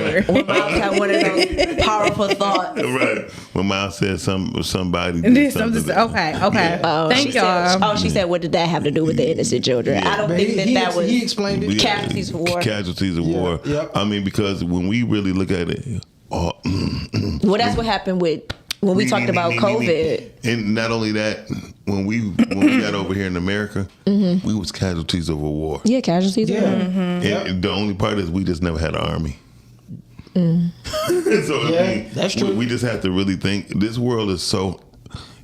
whatever. When Miles had one of those powerful thoughts. Right. When Miles said somebody And did then I'm something. just okay. Thank y'all. She said, what did that have to do with the innocent children? I don't think that was. He explained it. Casualties of war. Casualties of war. Yep. I mean, because when we really look at it, Well, that's what happened with when we talked about COVID. And not only that, when we got over here in America, we was casualties of a war. Yeah, casualties. Yeah. And the only part is we just never had an army. So Yeah, I mean, that's true. We just have to really think. This world is so.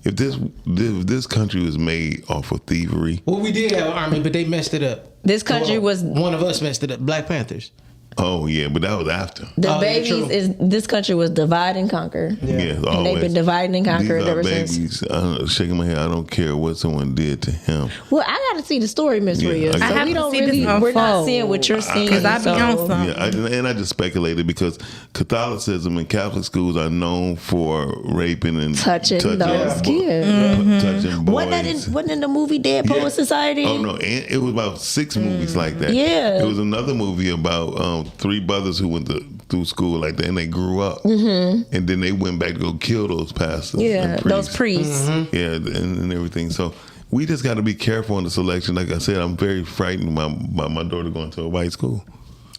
If this country was made off of thievery, Well, we did have an army, but they messed it up. This country was one of us messed it up. Black Panthers. oh yeah, but that was after. the babies. This country was divide and conquer. Yeah, And always. they've been dividing and conquering These are ever since. babies. Shaking my head. I don't care what someone did to him. Well, I got to see the story, Miss Yeah, Rhea. I So have we to don't see this really. We're not unfold. seeing what you're seeing. Because I be on something. Yeah, and I just speculated because Catholicism and Catholic schools are known for raping and touching those bo- kids. touching boys. Wasn't in the movie Dead Poet Society? Oh no! And it was about 6 movies like that. Yeah. It was another movie about 3 brothers who went through school like that, and they grew up, and then they went back to go kill those pastors. Yeah, and those priests. Yeah, and everything. So we just got to be careful in the selection. Like I said, I'm very frightened by my daughter going to a white school.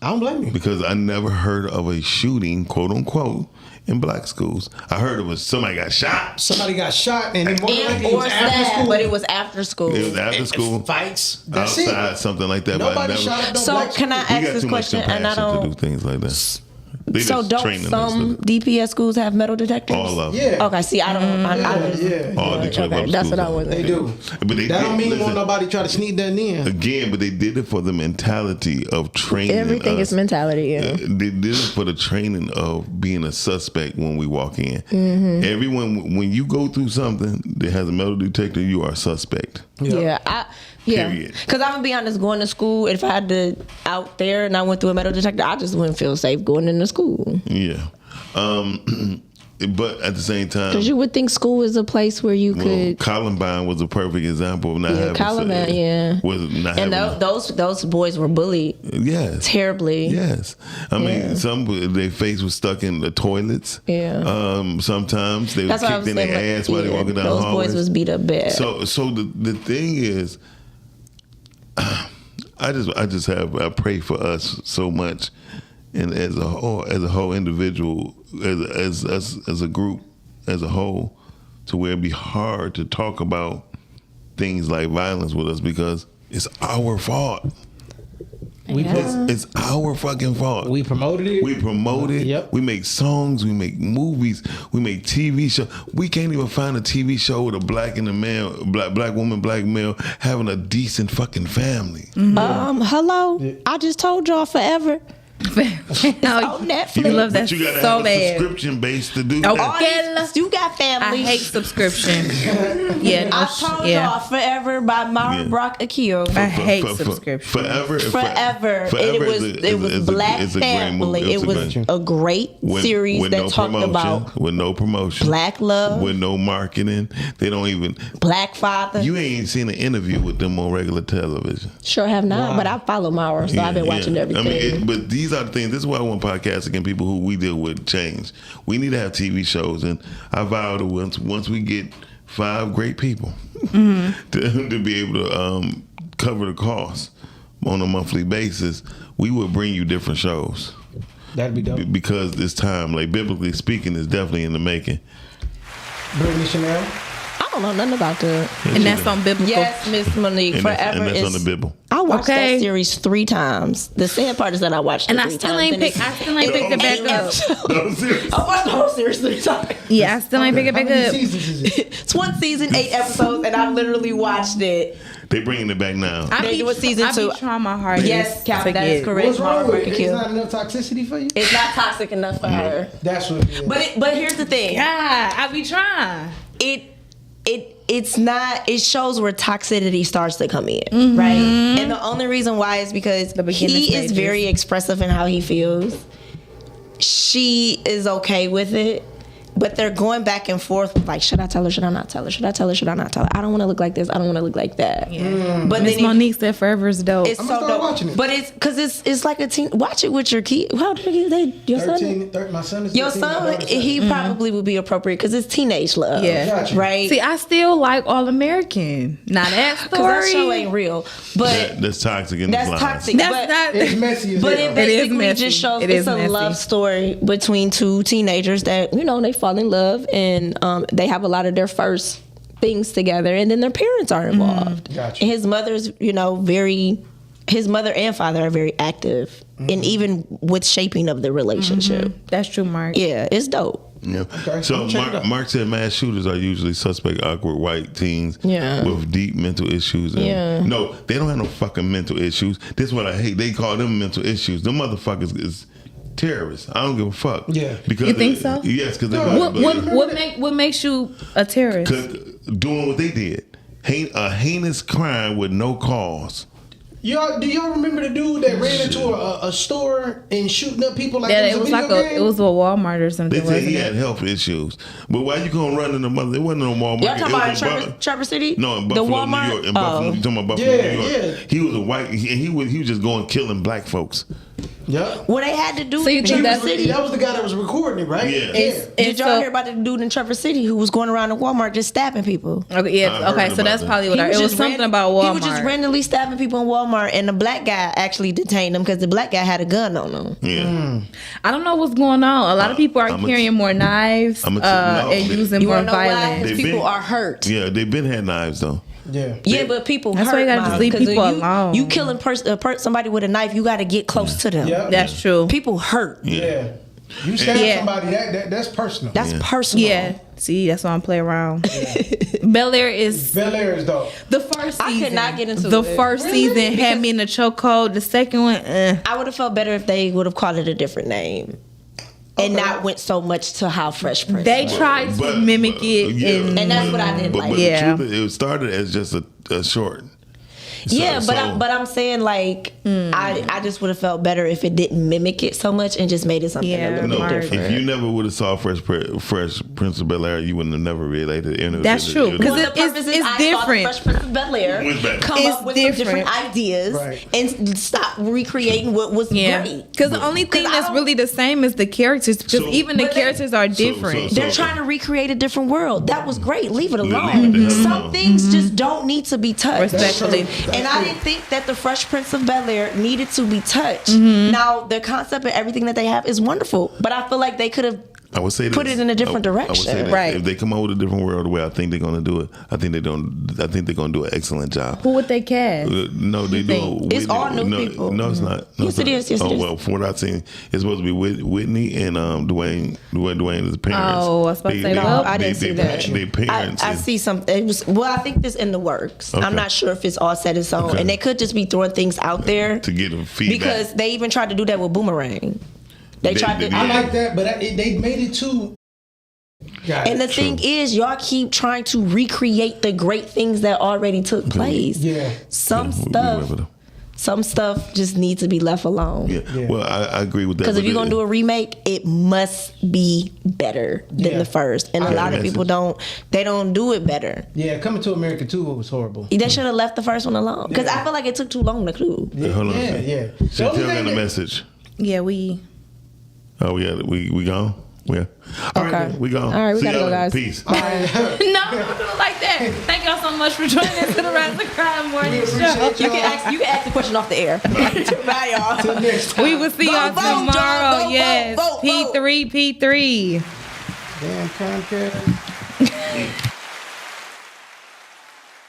I don't blame you. Because I never heard of a shooting, quote unquote, in black schools. I heard it was somebody got shot. Somebody got shot, and more likely it Or was after stabbed, school. but it was after school. It was after school. Fights. That's outside, it. something like that. Nobody but I never, shot up no So black can I school. we ask got this too much question? And I compassion to don't. do things like that. They So just don't training us some to- DPS schools have metal detectors? all of them. Yeah. Okay, see, I don't. All Detroit Okay, public that's schools. what I was. They do. But they That don't mean listen, won't nobody try to sneak that in. again, but they did it for the mentality of training. Everything us. is mentality. Yeah. They did it for the training of being a suspect when we walk in. Mm-hmm. Everyone, when you go through something that has a metal detector, you are a suspect. Yeah. Period. Because I'm gonna be honest, going to school, if I had to out there and I went through a metal detector, I just wouldn't feel safe going into school. Yeah. But at the same time, Because you would think school is a place where you could. Columbine was a perfect example of not having Columbine, yeah. was not And having those boys were bullied yes terribly. yes. I mean, some their face was stuck in the toilets. Yeah. Sometimes they were That's what I kicked was in saying. their ass while they walking down those the hallways. boys was beat up bad. So the thing is, I pray for us so much, and as a whole individual, as a group, as a whole, to where it'd be hard to talk about things like violence with us because it's our fault. It's our fucking fault. We promoted it. We promote it. Yep. We make songs. We make movies. We make TV shows. We can't even find a TV show with a black and a male, black woman, black male having a decent fucking family. Hello. I just told y'all forever. On Netflix. You love that But you gotta so have a bad. subscription base to do Okay. that. You got family. I hate subscription. Yeah, no, I told y'all Forever by Mara Yeah. Brock Akio. I hate For- subscription. Forever. Forever. It is was a Black it's a great movie. Family. It was a great series that talked about with no promotion, black love, with no marketing. They don't even black father. You ain't seen an interview with them on regular television. Sure have not, but I follow Mara, so I've been watching everything. I mean, but these are the things. This is why I want podcasts again. People who we deal with change. We need to have TV shows, and I vow to once we get 5 great people to be able to cover the cost on a monthly basis, we will bring you different shows. That'd be dope. Because this time, like biblically speaking, is definitely in the making. Brittany Chanel. I don't know nothing about that. And that's on biblical. Yes, Miss Monique. And Forever that's is on the Bible. I watched Okay. that series 3 times. The sad part is that I watched it And I 3 still times. ain't and pick. I still ain't picked it back up. No, seriously. I watched the whole series 3 times. Yeah, I still ain't pick it How back many up. seasons is it? It's 1 season, 8 episodes, and I literally watched it. They bringing it back now. I They be, doing season I 2. be trying my hardest. Yes, to Calvin, that is get- correct. What's wrong with it? Kill. It's not enough toxicity for you. It's not toxic enough for her. That's what it is. But here's the thing. Yeah, I be trying. It's not. It shows where toxicity starts to come in, right? And the only reason why is because The beginning he is stages. very expressive in how he feels. She is okay with it, but they're going back and forth. Like, should I tell her? Should I not tell her? Should I tell her? Should I not tell her? I don't want to look like this. I don't want to look like that. Yeah. But Miss Monique said Forever is dope. It's I'm so gonna start dope. watching it. But it's because it's like a teen. Watch it with your kid. How old are they? Your 13, son? my son is 13, Your my son, daughter's he 7. probably would be appropriate because it's teenage love. Yeah. Gotcha. Right. See, I still like All American. Now that story. Because that show ain't real. But That's toxic in that's the toxic. That's but, not. It's messy as But hell. it basically messy. just shows It it's is a messy. love story between two teenagers that, they fall in love and they have a lot of their first things together, and then their parents are involved. Gotcha. And his mother's, his mother and father are very active, and even with shaping of the relationship. That's true, Mark. Yeah, it's dope. Yeah. Okay, So I'll check it out. Mark said mass shooters are usually suspect, awkward white teens Yeah. with deep mental issues. And Yeah. No, they don't have no fucking mental issues. This is what I hate. They call them mental issues. Them motherfuckers is terrorists. I don't give a fuck. Yeah. Because You think so? Yes, because What makes you a terrorist? doing what they did. A heinous crime with no cause. Do y'all remember the dude that ran into a store and shooting up people like That it it was a like video game? it was a Walmart or something. They said Wasn't he it? had health issues. But why you gonna run in the mother? It wasn't no Walmart. Y'all talking It about was in Traverse City? No, in The Buffalo, Walmart? New York. In Buffalo, you talking about Buffalo, Yeah, New York. yeah. He was a white, and he was just going killing black folks. Yeah. What they had to do So you in think Traverse that's- City? That was the guy that was recording it, right? Yeah. Did y'all hear about the dude in Traverse City who was going around in Walmart just stabbing people? Okay, yeah. I heard Okay, so about that's that. probably what it was. just Something ran- about Walmart. He was just randomly stabbing people in Walmart, and the black guy actually detained him because the black guy had a gun on him. Yeah. I don't know what's going on. A lot of people are I'm a- carrying more knives I'm a- no, and using You more wanna know why? violence. Because They people been- are hurt. Yeah, they've been had knives though. Yeah. Yeah, but people That's hurt. why you gotta just Miles, leave 'cause people you, alone. You killing somebody with a knife, you got to get close to them. Yeah. That's true. People hurt. Yeah. You stab Yeah. somebody, that's personal. That's personal. Yeah. See, that's why I'm playing around. Bel Air is Bel Air is dope. the first season. I could not get into the it. first season had me in the chokehold. The second one, I would have felt better if they would have called it a different name. And not went so much to how Fresh Prince. they was. tried to mimic it, And that's what I didn't like. But Yeah. the truth is, it started as just a short. Yeah, So- but I'm saying like I just would have felt better if it didn't mimic it so much and just made it something a little No, bit different. if you never would have saw Fresh Prince of Bel Air, you wouldn't have never related. That's true, because Well, the purpose is I different. Saw the Fresh Prince of Bel Air What's better? come It's up with different. some different ideas and stop recreating what was great. Because the only thing that's really the same is the characters. Because even the characters are different. They're trying to recreate a different world. That was great. Leave it Leave it alone. the hell Some alone. things just don't need to be touched. Respectfully. And I didn't think that the Fresh Prince of Bel Air needed to be touched. Now, the concept and everything that they have is wonderful, but I feel like they could have I would say put this. it in a different I would direction. say that Right. If they come out with a different world the way I think they're gonna do it, I think they're gonna do an excellent job. Who would they cast? No, they do. think? It's all new no, people. No, it's not. No, Yes, it is. Yes, it is. Well, from what I've seen, it's supposed to be Whitney and Dwayne is parents. Oh, I was about to say, well, I didn't see that. Their parents. I see something. It was I think this in the works. Okay. I'm not sure if it's all set in stone, Okay. and they could just be throwing things out there to get them feedback. because they even tried to do that with Boomerang. They tried to. I like that, but they made it too. And the thing is, y'all keep trying to recreate the great things that already took place. Yeah. Some stuff just needs to be left alone. Yeah. Well, I agree with that. Because if but you're gonna do a remake, it must be better than the first. And a lot of people don't do it better. Yeah, Coming to America 2 was horrible. They should have left the first one alone. Because I feel like it took too long to do. Hey, hold on. Yeah. So tell them the message. Yeah, we. Oh, we gone. Yeah. All right, Okay. then, we gone. All right, we See gotta y'all go, later. guys. Peace. No, don't do it like that. Thank y'all so much for joining us to the Rise of Crime Morning Show. You can ask the question off the air. Bye, y'all. Till next time. We will see y'all Vote, vote, tomorrow. John. Vote, Yes. vote, vote, vote. P3. Damn Comcast.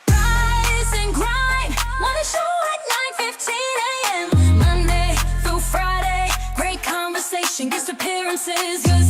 Rise and grind. Morning show at 9:15 a.m. Monday through Friday. Great conversation, guest appearances. 'Cause